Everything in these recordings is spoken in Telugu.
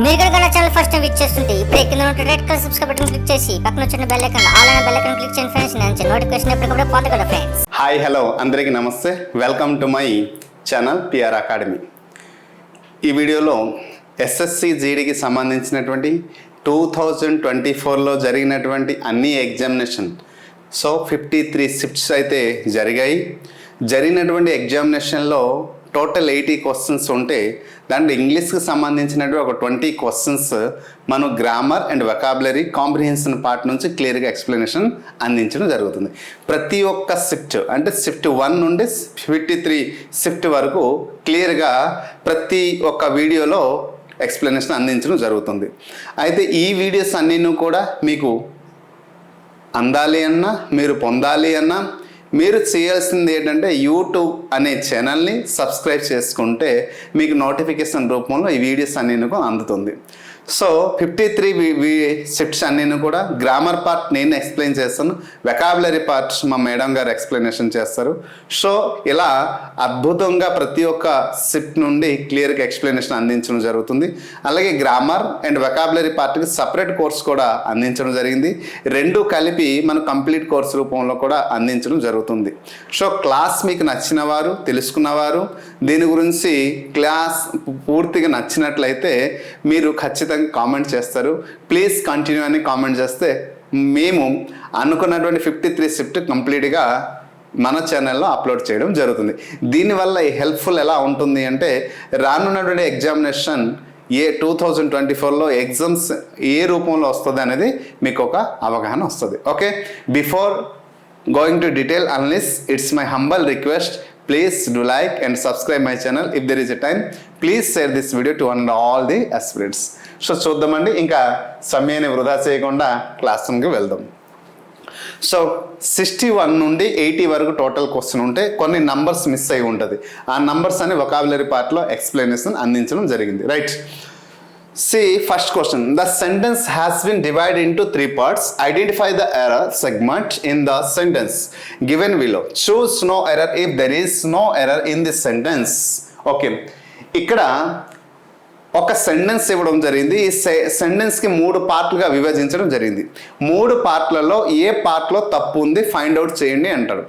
మీరు కనుక నా ఛానల్ ఫస్ట్ టైం విజిట్ చేస్తుంటే ఇప్పుడు కింద ఉన్న red colour subscribe button click చేసి పక్కన వచ్చిన బెల్ ఐకాన్ ఆల్ అనే బెల్ ఐకాన్ క్లిక్ చేయండి ఫ్రెండ్స్. నేను నోటిఫికేషన్ ఎప్పటికప్పుడు పొందగలరు ఫ్రెండ్స్. హాయ్ హలో అందరికీ నమస్తే, welcome to my channel PR academy. ఈ వీడియోలో ఎస్ఎస్సి జీడీకి సంబంధించినటువంటి 2024లో జరిగినటువంటి అన్ని ఎగ్జామినేషన్ 53 షిఫ్ట్స్ అయితే జరిగినటువంటి ఎగ్జామినేషన్లో టోటల్ 80 క్వశ్చన్స్ ఉంటే దాంట్లో ఇంగ్లీష్కి సంబంధించినటువంటి ఒక 20 క్వశ్చన్స్ మనం grammar and vocabulary comprehension part నుంచి క్లియర్గా ఎక్స్ప్లెనేషన్ అందించడం జరుగుతుంది. ప్రతి ఒక్క షిఫ్ట్ అంటే షిఫ్ట్ 1 నుండి 53 షిఫ్ట్ వరకు క్లియర్గా ప్రతి ఒక్క వీడియోలో ఎక్స్ప్లెనేషన్ అందించడం జరుగుతుంది. అయితే ఈ వీడియోస్ అన్నీ కూడా మీకు అందాలి అన్నా, మీరు పొందాలి అన్నా, మీరు చేయాల్సింది ఏంటంటే యూట్యూబ్ అనే ఛానల్ని సబ్స్క్రైబ్ చేసుకుంటే మీకు నోటిఫికేషన్ రూపంలో ఈ వీడియోస్ అన్నీ అందుతుంది. సో 53 షిఫ్ట్స్ అన్నీ కూడా గ్రామర్ పార్ట్ నేను ఎక్స్ప్లెయిన్ చేస్తాను, వెకాబులరీ పార్ట్ మా మేడం గారు ఎక్స్ప్లెనేషన్ చేస్తారు. సో ఇలా అద్భుతంగా ప్రతి ఒక్క షిఫ్ట్ నుండి క్లియర్గా ఎక్స్ప్లెనేషన్ అందించడం జరుగుతుంది. అలాగే గ్రామర్ అండ్ వెకాబులరీ పార్ట్కి సపరేట్ కోర్స్ కూడా అందించడం జరిగింది. రెండు కలిపి మన కంప్లీట్ కోర్స్ రూపంలో కూడా అందించడం జరుగుతుంది. సో క్లాస్ మీకు నచ్చిన వారు, తెలుసుకున్నవారు, దీని గురించి క్లాస్ పూర్తిగా నచ్చినట్లయితే మీరు ఖచ్చితంగా కామెంట్ చేస్తారు. ప్లీజ్ కంటిన్యూ అని కామెంట్ చేస్తే మేము అనుకున్నటువంటి 53 షిఫ్ట్ కంప్లీట్గా మన ఛానల్లో అప్లోడ్ చేయడం జరుగుతుంది. దీనివల్ల హెల్ప్ఫుల్ ఎలా ఉంటుంది అంటే రానున్నటువంటి ఎగ్జామినేషన్ 2024లో ఎగ్జామ్స్ ఏ రూపంలో వస్తుంది అనేది మీకు ఒక అవగాహన వస్తుంది. Okay, before going to detail analysis, it's my humble request, please do like and subscribe my channel. If there is a time, please share this video to all the aspirants. So చూద్దామండి, ఇంకా సమయాన్ని వృధా చేయకుండా క్లాస్ రూమ్కి వెళ్దాం. సో 61 నుండి 80 వరకు టోటల్ క్వశ్చన్ ఉంటే కొన్ని నంబర్స్ మిస్ అయి ఉంటుంది. ఆ నంబర్స్ అని వొకాబులరీ పార్ట్లో ఎక్స్ప్లెనేషన్ అందించడం జరిగింది. Right, see first question. The sentence has been divided into 3 parts. Identify the error segment in the sentence given below. Choose no error if there is no error in this sentence. Okay, ఇక్కడ ఒక సెంటెన్స్ ఇవ్వడం జరిగింది. ఈ సెంటెన్స్కి 3 పార్ట్లుగా విభజించడం జరిగింది. 3 పార్ట్లలో ఏ పార్ట్లో తప్పు ఉంది ఫైండ్ అవుట్ చేయండి అంటాడు.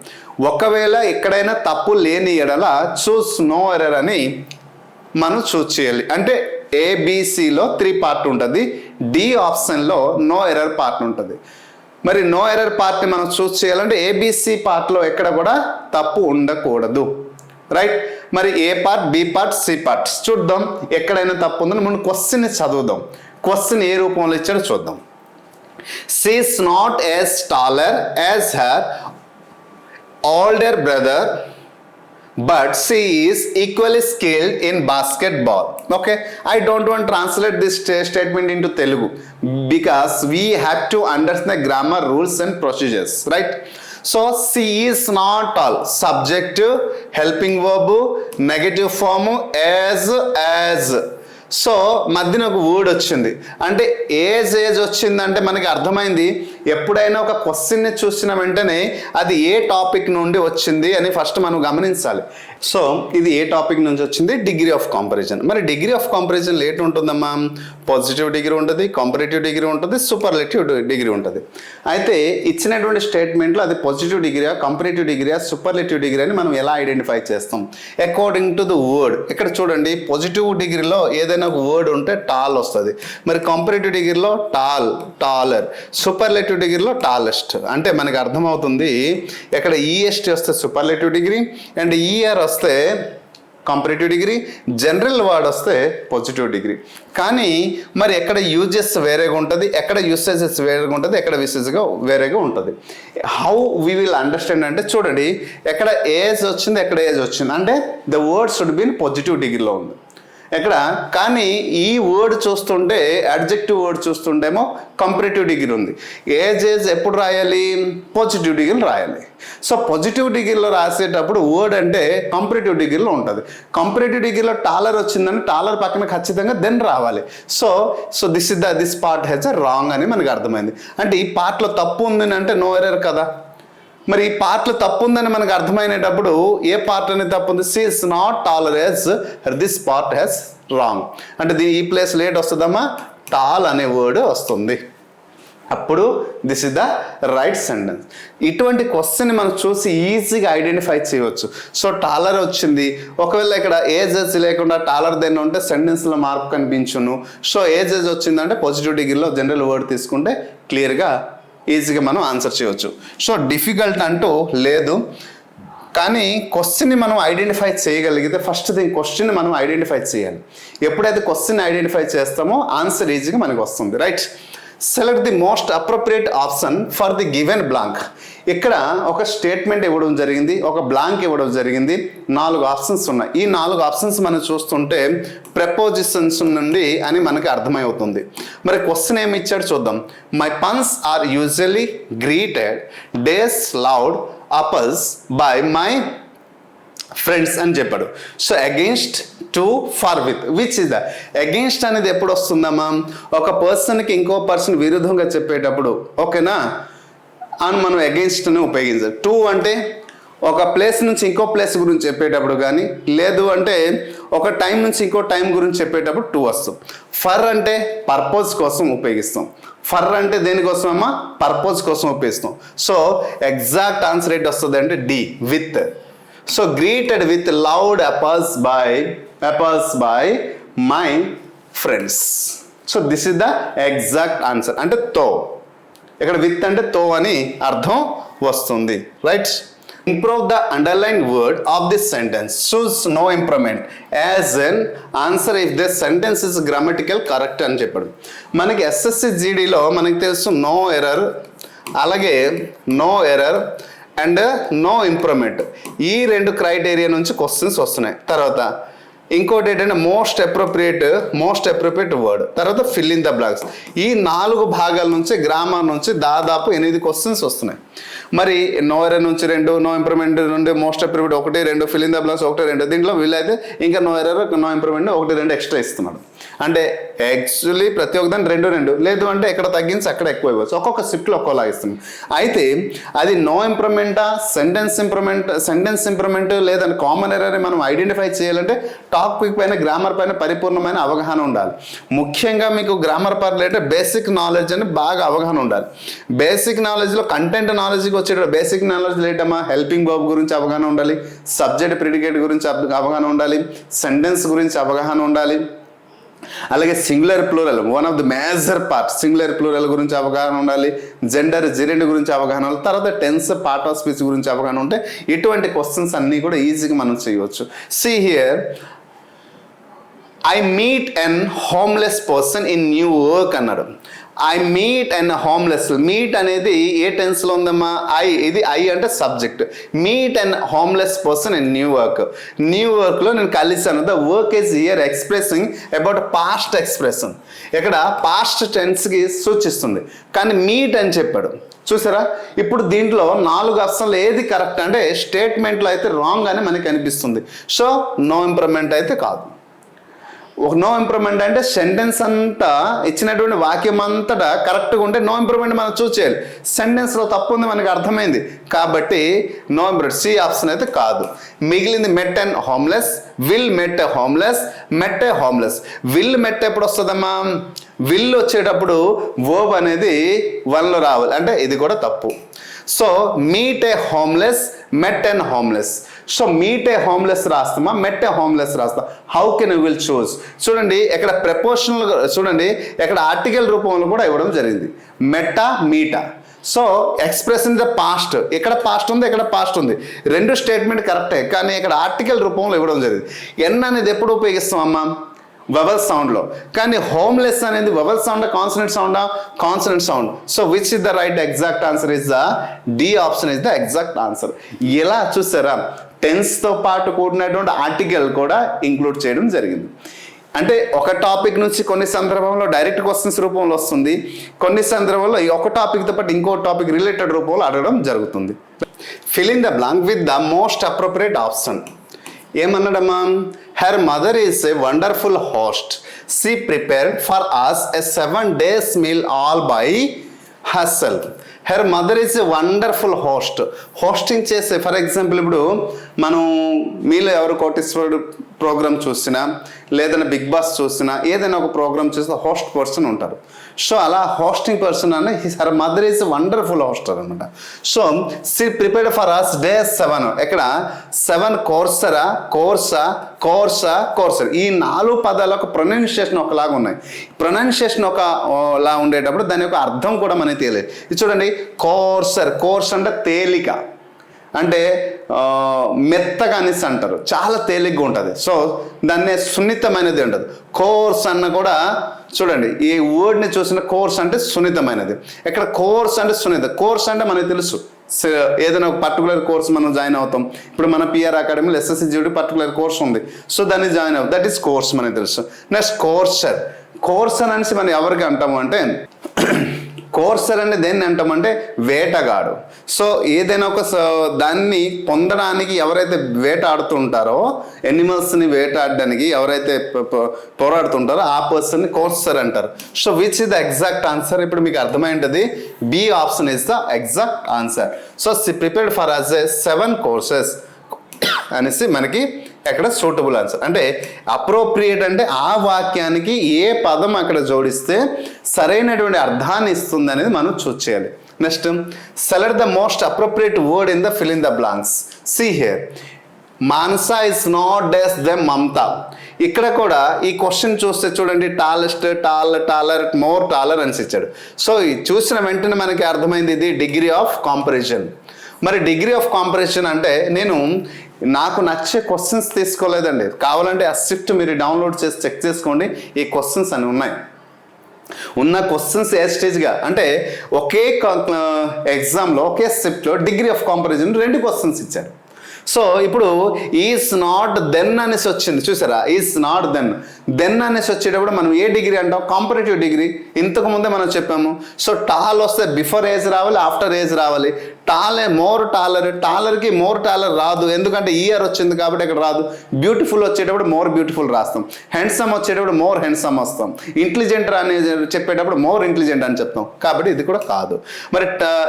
ఒకవేళ ఎక్కడైనా తప్పు లేని ఎడల చూస్ నో ఎర్రర్ అని మనం చూస్ చేయాలి. అంటే ఏబిసిలో 3 పార్ట్ ఉంటుంది, డి ఆప్షన్లో నో ఎర్రర్ పార్ట్ ఉంటుంది. మరి నో ఎర్రర్ పార్ట్ని మనం చూస్ చేయాలంటే ఏబిసి పార్ట్లో ఎక్కడ కూడా తప్పు ఉండకూడదు. రైట్, మరి A part, B part, C part చూద్దాం. ఎక్కడైనా తప్పు ఉందని మనం క్వశ్చన్ని చదువుదాం. క్వశ్చన్ ఏ రూపంలో ఇచ్చాడో చూద్దాం. She is not as taller as her older brother but she is equally skilled in basketball. Okay, I don't want to translate this statement into Telugu because we have to understand the grammar rules and procedures, right? So she is not tall, subject, helping verb, negative form, as so మధ్యన ఒక వర్డ్ వచ్చింది అంటే ఏజ్ వచ్చిందంటే మనకి అర్థమైంది ఎప్పుడైనా ఒక క్వశ్చన్ని చూసిన వెంటనే అది ఏ టాపిక్ నుండి వచ్చింది అని ఫస్ట్ మనం గమనించాలి. సో ఇది ఏ టాపిక్ నుంచి వచ్చింది, డిగ్రీ ఆఫ్ కంపారిజన్. మరి డిగ్రీ ఆఫ్ కంపారిజన్ లేట్ ఉంటుందమ్మా, పాజిటివ్ డిగ్రీ ఉంటుంది, కంపారిటివ్ డిగ్రీ ఉంటుంది, సూపర్లేటివ్ డిగ్రీ ఉంటుంది. అయితే ఇచ్చినటువంటి స్టేట్మెంట్లో అది పాజిటివ్ డిగ్రీయా, కంపారిటివ్ డిగ్రీయా, సూపర్లేటివ్ డిగ్రీ అని మనం ఎలా ఐడెంటిఫై చేస్తాం అకార్డింగ్ టు ద వర్డ్. ఇక్కడ చూడండి, పాజిటివ్ డిగ్రీలో ఏదైనా ఒక వర్డ్ ఉంటే టాల్ వస్తుంది, మరి కంపారిటివ్ డిగ్రీలో టాలర్, సూపర్లేటివ్ డిగ్రీలో టాలెస్ట్. అంటే మనకి అర్థమవుతుంది ఇక్కడ ఈఎస్టీ వస్తే సూపర్లేటివ్ డిగ్రీ అండ్ ఈఆర్ వస్తే కంపారిటివ్ డిగ్రీ, జనరల్ వర్డ్ వస్తే పాజిటివ్ డిగ్రీ. కానీ మరి ఎక్కడ యూజెస్ వేరేగా ఉంటుంది, ఎక్కడ యూసేజెస్ వేరేగా ఉంటుంది, ఎక్కడ యూసేజ్గా వేరేగా ఉంటుంది. హౌ వీ విల్ అండర్స్టాండ్ అంటే చూడండి, ఎక్కడ ఏజ్ వచ్చింది, ఎక్కడ ఏజ్ వచ్చింది అంటే the word should be in positive డిగ్రీలో ఉంది ఎక్కడ. కానీ ఈ వర్డ్ చూస్తుంటే అడ్జెక్టివ్ వర్డ్ చూస్తుంటేమో కంపారిటివ్ డిగ్రీ ఉంది. ఏజ్ ఎప్పుడు రాయాలి, పాజిటివ్ డిగ్రీలో రాయాలి. సో పాజిటివ్ డిగ్రీలో రాసేటప్పుడు వర్డ్ అంటే కంపారిటివ్ డిగ్రీలో ఉంటుంది. కంపారిటివ్ డిగ్రీలో టాలర్ వచ్చిందని టాలర్ పక్కన ఖచ్చితంగా దెన్ రావాలి. So this part has a wrong అని మనకు అర్థమైంది. అంటే ఈ పార్ట్లో తప్పు ఉంది అంటే నో ఎర్రర్ కదా. మరి ఈ పార్ట్లో తప్పు ఉందని మనకు అర్థమైనప్పుడు ఏ పార్ట్ అనేది తప్పు ఉంది? She is not taller as this part has wrong. అంటే ఈ ప్లేస్ లేట్ వస్తుందమ్మా, టాల్ అనే వర్డ్ వస్తుంది. అప్పుడు this is the right sentence. ఇటువంటి క్వశ్చన్ మనం చూసి ఈజీగా ఐడెంటిఫై చేయవచ్చు. సో టాలర్ వచ్చింది, ఒకవేళ ఇక్కడ ఏజెస్ లేకుండా టాలర్ దెన్ ఉంటే సెంటెన్స్లో మార్పు కనిపించును. సో ఏజెస్ వచ్చిందంటే పాజిటివ్ డిగ్రీలో జనరల్ వర్డ్ తీసుకుంటే క్లియర్గా ఈజీగా మనం ఆన్సర్ చేయవచ్చు. సో డిఫికల్ట్ అంటూ లేదు, కానీ క్వశ్చన్ని మనం ఐడెంటిఫై చేయగలిగితే ఫస్ట్ థింగ్ క్వశ్చన్ని మనం ఐడెంటిఫై చేయాలి. ఎప్పుడైతే క్వశ్చన్ ఐడెంటిఫై చేస్తామో ఆన్సర్ ఈజీగా మనకు వస్తుంది. Right, select the most appropriate option for the given blank. ఇక్కడ ఒక స్టేట్మెంట్ ఇవ్వడం జరిగింది, ఒక బ్లాంక్ ఇవ్వడం జరిగింది, 4 ఆప్షన్స్ ఉన్నాయి. ఈ 4 ఆప్షన్స్ మనం చూస్తుంటే ప్రపోజిషన్స్ నుండి అని మనకి అర్థమవుతుంది. మరి క్వశ్చన్ ఏమి ఇచ్చాడు చూద్దాం. My puns are usually greeted days loud applause by my friends అని చెప్పాడు. So against, to, for, with. Which is the against అనేది ఎప్పుడు వస్తుందమ్మా? ఒక పర్సన్కి ఇంకో పర్సన్ విరుద్ధంగా చెప్పేటప్పుడు, ఓకేనా, అని మనం అగెయిన్స్ట్ని ఉపయోగించాలి. టు అంటే ఒక ప్లేస్ నుంచి ఇంకో ప్లేస్ గురించి చెప్పేటప్పుడు కానీ, లేదు అంటే ఒక టైం నుంచి ఇంకో టైం గురించి చెప్పేటప్పుడు టు వస్తాం. ఫర్ అంటే పర్పస్ కోసం ఉపయోగిస్తాం. ఫర్ అంటే దేనికోసం అమ్మా? పర్పస్ కోసం ఉపయోగిస్తాం. సో ఎగ్జాక్ట్ ఆన్సర్ ఏంటి వస్తుంది అంటే D, with. So greeted with loud applause by my friends. So this is the exact answer. అంటే తో, ఇక్కడ విత్ అంటే తో అని అర్థం వస్తుంది. Right, improve the underline word of this sentence, choose no improvement as an answer if this sentence is grammatical correct అని చెప్పాడు. మనకి ఎస్ఎస్సి జీడీలో మనకి తెలుసు నో ఎర్రర్, అలాగే no error and no improvement. ఈ 2 క్రైటీరియా నుంచి క్వశ్చన్స్ వస్తున్నాయి. తర్వాత ఇంకోటి ఏంటంటే మోస్ట్ అప్రోప్రియేట్ వర్డ్, తర్వాత ఫిల్ ఇన్ ద బ్లాంక్స్. ఈ 4 భాగాల నుంచి గ్రామర్ నుంచి దాదాపు 8 క్వశ్చన్స్ వస్తున్నాయి. మరి నో ఎర్రర్ నుంచి 2, నో ఇంప్రూవ్మెంట్ నుండి most appropriate 1, 2, fill in the blanks 1, 2. దీంట్లో వీళ్ళైతే ఇంకా no error, no improvement 1, 2 extra ఇస్తున్నాడు. అంటే యాక్చువల్లీ ప్రతి ఒక్కదాన్ని 2, 2, లేదు అంటే ఎక్కడ తగ్గించి అక్కడ ఎక్కువ ఇవ్వచ్చు. ఒక్కొక్క షిఫ్ట్లో ఒక్కోలా ఇస్తుంది. అయితే అది నో ఇంప్రూవ్మెంటా, సెంటెన్స్ ఇంప్రూవ్మెంట్ లేదంటే కామన్ ఎర్రర్ మనం ఐడెంటిఫై చేయాలంటే టాపిక్ పైన, గ్రామర్ పైన పరిపూర్ణమైన అవగాహన ఉండాలి. ముఖ్యంగా మీకు గ్రామర్ రిలేటెడ్ బేసిక్ నాలెడ్జ్ అని బాగా అవగాహన ఉండాలి. బేసిక్ నాలెడ్జ్లో కంటెంట్ నాలెడ్జ్కి వచ్చేటప్పుడు బేసిక్ నాలెడ్జ్ లేటమ్మా హెల్పింగ్ వర్బ్ గురించి అవగాహన ఉండాలి, సబ్జెక్ట్ ప్రిడికేట్ గురించి అవగాహన ఉండాలి, సెంటెన్స్ గురించి అవగాహన ఉండాలి, అలాగే singular plural one of the major part singular plural గురించి అవగాహన ఉండాలి, జెండర్ జిరెండ్ గురించి అవగాహన ఉండాలి, తర్వాత టెన్స్ పార్ట్ ఆఫ్ స్పీచ్ గురించి అవగాహన ఉంటే ఇటువంటి క్వశ్చన్స్ అన్నీ కూడా ఈజీగా మనం చేయవచ్చు. See here, I meet an homeless person in New York అన్నాడు. I meet and homeless, meet అనేది ఏ టెన్స్లో ఉందమ్మా? ఇది ఐ అంటే subject. Meet and homeless person in New వర్క్లో నేను కలిసాను. The verb is here expressing about past expression. ఇక్కడ పాస్ట్ టెన్స్కి సూచిస్తుంది, కానీ మీట్ అని చెప్పాడు. చూసారా, ఇప్పుడు దీంట్లో 4 ఆప్షన్లు ఏది కరెక్ట్ అంటే స్టేట్మెంట్లో అయితే రాంగ్ అని మనకి అనిపిస్తుంది. సో నో ఇంప్రూవ్మెంట్ అయితే కాదు. నో ఇంప్రూవ్మెంట్ అంటే సెంటెన్స్ అంతా ఇచ్చినటువంటి వాక్యం అంతటా కరెక్ట్గా ఉంటే నో ఇంప్రూవ్మెంట్ మనం చూస్ చేయాలి. సెంటెన్స్లో తప్పు ఉంది మనకి అర్థమైంది కాబట్టి నో ఇంప్రూవ్మెంట్, సి ఆప్షన్ అయితే కాదు. మిగిలింది met and homeless, will met a homeless, met a homeless. Will met ఎప్పుడు వస్తుందమ్మా? విల్ వచ్చేటప్పుడు వర్బ్ అనేది 1లో రావాలి, అంటే ఇది కూడా తప్పు. So meet a homeless, met and homeless. So meet a homeless రాస్తామా, మెట్ ఏ హోమ్లెస్ రాస్తాం? How can you will choose? చూడండి ఇక్కడ ప్రపోర్షనల్, చూడండి ఇక్కడ ఆర్టికల్ రూపంలో కూడా ఇవ్వడం జరిగింది, మెట్టా మీటా. సో ఎక్స్ప్రెషన్ ద పాస్ట్, ఇక్కడ పాస్ట్ ఉంది, ఇక్కడ పాస్ట్ ఉంది, 2 స్టేట్మెంట్ కరెక్టే, కానీ ఇక్కడ ఆర్టికల్ రూపంలో ఇవ్వడం జరిగింది. ఎన్ అనేది ఎప్పుడు ఉపయోగిస్తాం అమ్మా? వవల్ సౌండ్లో. కానీ హోమ్లెస్ అనేది వవల్ సౌండ్, కాన్సనెంట్ సౌండా? Consonant sound. So which is the right exact answer? Is the D option is the exact answer. ఇలా చూసారా, టెన్స్తో పాటు కూడినటువంటి ఆర్టికల్ కూడా ఇంక్లూడ్ చేయడం జరిగింది. అంటే ఒక టాపిక్ నుంచి కొన్ని సందర్భంలో డైరెక్ట్ క్వశ్చన్స్ రూపంలో వస్తుంది, కొన్ని సందర్భంలో ఒక టాపిక్తో పాటు ఇంకో టాపిక్ రిలేటెడ్ రూపంలో అడగడం జరుగుతుంది. Fill in the blank with the most appropriate option. ఏమన్నాడమ్మా? Her mother is a wonderful host, she prepared for us a 7 days meal all by herself. Her mother is a wonderful host. Hosting చేసే ఫర్ ఎగ్జాంపుల్ ఇప్పుడు మనం మీలో ఎవరు కోటీశ్వరుడు ప్రోగ్రామ్ చూసినా లేదన్నా బిగ్ బాస్ చూసినా ఏదైనా ఒక ప్రోగ్రామ్ చూస్తే హోస్ట్ పర్సన్ ఉంటారు. సో అలా హోస్టింగ్ పర్సన్ అనే her mother is wonderful hoster అనమాట. So she prepared for us day 7. ఇక్కడ 7 కోర్సర్ ఈ 4 పదాల ఒక ప్రొనౌన్సియేషన్ ఒకలాగా ఉన్నాయి. ప్రొనౌన్సియేషన్ ఒకలా ఉండేటప్పుడు దాని యొక్క అర్థం కూడా మనకి తెలియదు. ఇది చూడండి, కోర్స్ అంటే తేలిక, అంటే మెత్తగా అనేసి అంటారు, చాలా తేలిగ్గా ఉంటుంది. సో దాన్ని సున్నితమైనది ఉండదు. కోర్స్ అన్న కూడా చూడండి, ఈ వర్డ్ని చూసిన కోర్స్ అంటే సున్నితమైనది. ఇక్కడ కోర్స్ అంటే సున్నిత. కోర్స్ అంటే మనకు తెలుసు, ఏదైనా ఒక పర్టికులర్ కోర్స్ మనం జాయిన్ అవుతాం. ఇప్పుడు మన పిఆర్ అకాడమీలో SSCGD పర్టికులర్ కోర్స్ ఉంది. సో దాన్ని జాయిన్ అవుతాం, దట్ ఈస్ కోర్స్ మనకు తెలుసు. నెక్స్ట్ కోర్సర్ అనేసి మనం ఎవరికి అంటాము అంటే కోర్సర్ అంటే దేన్ని అంటామంటే వేటగాడు. సో ఏదైనా ఒక దాన్ని పొందడానికి ఎవరైతే వేటాడుతుంటారో, ఎనిమల్స్ని వేటాడడానికి ఎవరైతే పోరాడుతుంటారో ఆ పర్సన్ని కోర్సర్ అంటారు. So which is the exact answer? ఇప్పుడు మీకు అర్థమై ఉంటుంది, B option is the exact answer. So prepared for us 7 courses అనేసి మనకి ఎక్కడ సూటబుల్ ఆన్సర్. అంటే అప్రోప్రియేట్ అంటే ఆ వాక్యానికి ఏ పదం అక్కడ జోడిస్తే సరైనటువంటి అర్థాన్ని ఇస్తుంది అనేది మనం చూస్ చేయాలి. Next, select the most appropriate word in the fill in the blanks. See here, Manasa is not does the Mamata. ఇక్కడ కూడా ఈ క్వశ్చన్ చూస్తే చూడండి, టాలెస్ట్, టాలర్, మోర్ టాలర్ అని ఇచ్చాడు. సో చూసిన వెంటనే మనకి అర్థమైంది ఇది డిగ్రీ ఆఫ్ కాంపరిజన్. మరి డిగ్రీ ఆఫ్ కాంపరిజన్ అంటే నాకు నచ్చే క్వశ్చన్స్ తీసుకోలేదండి. కావాలంటే ఆ స్క్రిప్ట్ మీరు డౌన్లోడ్ చేసి చెక్ చేసుకోండి, ఈ క్వశ్చన్స్ అని ఉన్నాయి. ఉన్న క్వశ్చన్స్ ఏ స్టేజ్గా అంటే ఒకే ఎగ్జామ్లో ఒకే స్క్రిప్ట్లో డిగ్రీ ఆఫ్ కాంపరిజన్ 2 క్వశ్చన్స్ ఇచ్చారు. సో ఇప్పుడు ఈజ్ నాట్ దెన్ అనేసి వచ్చింది చూసారా, ఈజ్ నాట్ దెన్ అనేసి వచ్చేటప్పుడు మనం ఏ డిగ్రీ అంటాం? కాంపరేటివ్ డిగ్రీ. ఇంతకు ముందే మనం చెప్పాము. సో టాల్ వస్తే బిఫోర్ ఏజ్ రావాలి, ఆఫ్టర్ ఏజ్ రావాలి. టాలర్కి మోర్ టాలర్ రాదు, ఎందుకంటే ఇయర్ వచ్చింది కాబట్టి ఇక్కడ రాదు. బ్యూటిఫుల్ వచ్చేటప్పుడు మోర్ బ్యూటిఫుల్ రాస్తాం. హ్యాండ్సమ్ వచ్చేటప్పుడు మోర్ హ్యాండ్సమ్ వస్తాం. ఇంటెలిజెంట్ అని చెప్పేటప్పుడు మోర్ ఇంటెలిజెంట్ అని చెప్తాం, కాబట్టి ఇది కూడా కాదు. మరి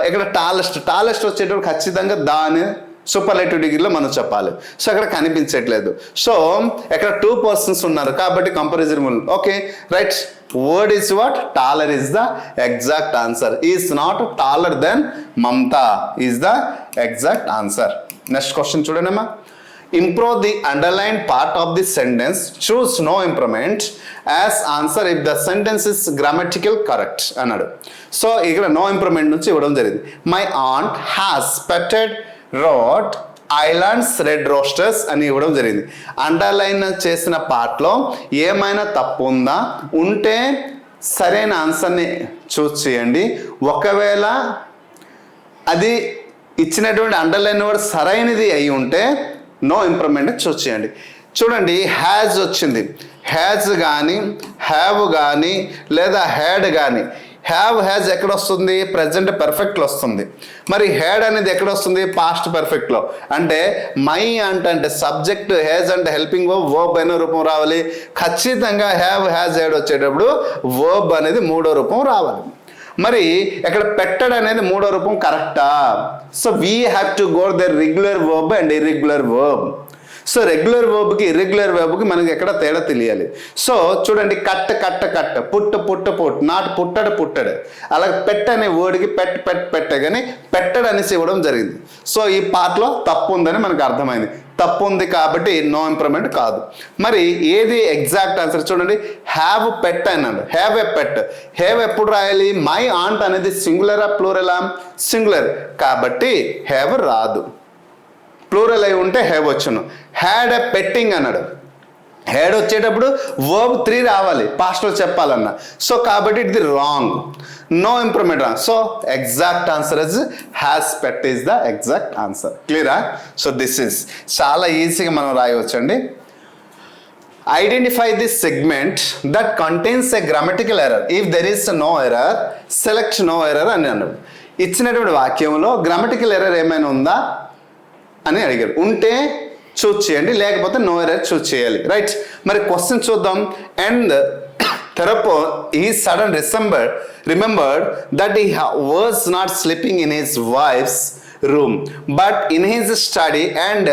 ఇక్కడ టాలెస్ట్ వచ్చేటప్పుడు ఖచ్చితంగా దాని సూపర్లేటివ్ డిగ్రీలో మనం చెప్పాలి. సో అక్కడ కనిపించట్లేదు. సో ఇక్కడ 2 పర్సన్స్ ఉన్నారు కాబట్టి comparison rule. Okay, right. Word is what? Taller is the exact answer. Is not taller than Mamata is the exact answer. Next question చూడండి అమ్మా. Improve the underlined part of the sentence, choose no improvement as answer if the sentence is grammatical correct అన్నాడు. సో ఇక్కడ నో ఇంప్రూవ్మెంట్ నుంచి ఇవ్వడం జరిగింది. My aunt has petted wrote islands red roosters అని ఇవ్వడం జరిగింది. అండర్లైన్ చేసిన పార్ట్లో ఏమైనా తప్పు ఉందా? ఉంటే సరైన ఆన్సర్ని చూస్ చేయండి. ఒకవేళ అది ఇచ్చినటువంటి అండర్లైన్ వర్డ్ సరైనది అయి ఉంటే నో ఇంప్రూవ్మెంట్ చూస్ చేయండి. చూడండి, హ్యాజ్ వచ్చింది. హ్యాజ్ కానీ, హ్యావ్ కానీ, లేదా హ్యాడ్ కానీ. హ్యాజ్ ఎక్కడ వస్తుంది? ప్రెజెంట్ పర్ఫెక్ట్లో వస్తుంది. మరి హ్యాడ్ అనేది ఎక్కడ వస్తుంది? పాస్ట్ పర్ఫెక్ట్లో. అంటే మై అంటే సబ్జెక్ట్, హ్యాజ్ అంటే హెల్పింగ్ వర్బ్ అనే రూపం రావాలి. ఖచ్చితంగా హ్యాజ్ హ్యాడ్ వచ్చేటప్పుడు వర్బ్ అనేది 3వ రూపం రావాలి. మరి ఇక్కడ పెట్టడ్ అనేది 3వ రూపం కరెక్టా? So we have to go the regular verb and irregular verb. So regular వర్బ్కి ఇర్రెగ్యులర్ వర్బ్కి మనకి ఎక్కడ తేడా తెలియాలి. సో చూడండి, కట్, పుట్, నాట్ పుట్టడు. అలాగే పెట్ అనే వర్డ్కి పెట్ట కానీ పెట్టడ్ అనేసి ఇవ్వడం జరిగింది. సో ఈ పార్ట్లో తప్పు ఉందని మనకు అర్థమైంది. తప్పు ఉంది కాబట్టి నో ఇంప్రూవ్మెంట్ కాదు. మరి ఏది ఎగ్జాక్ట్ ఆన్సర్? చూడండి, హ్యావ్ పెట్ అన్నాడు. Have a pet. హ్యావ్ ఎప్పుడు రాయాలి? మై ఆంట్ అనేది సింగులరా ప్లూరలా? సింగులర్ కాబట్టి హ్యావ్ రాదు. ప్లూరల్ అయి ఉంటే హ్యావ్ వచ్చును. హ్యాడ్ ఎ పెట్టింగ్ అన్నాడు. హ్యాడ్ వచ్చేటప్పుడు వర్బ్ 3 రావాలి పాస్ట్లో చెప్పాలన్నా. సో కాబట్టి ఇది wrong. No improvement wrong. So exact answer is has pet is the exact answer. క్లియరా? సో దిస్ ఇస్ చాలా ఈజీగా మనం రాయవచ్చండి. Identify this segment that contains a grammatical error. If there is no error select no error అని అన్నాడు. ఇచ్చినటువంటి వాక్యంలో గ్రామటికల్ ఎర్రర్ ఏమైనా ఉందా అని అడిగారు. ఉంటే చూస్ చేయండి, లేకపోతే నో ఎర్రర్ చూస్ చేయాలి. రైట్. మరి క్వశ్చన్ చూద్దాం. And thereupon he suddenly remembered that he was not sleeping in his wife's room but in his study, and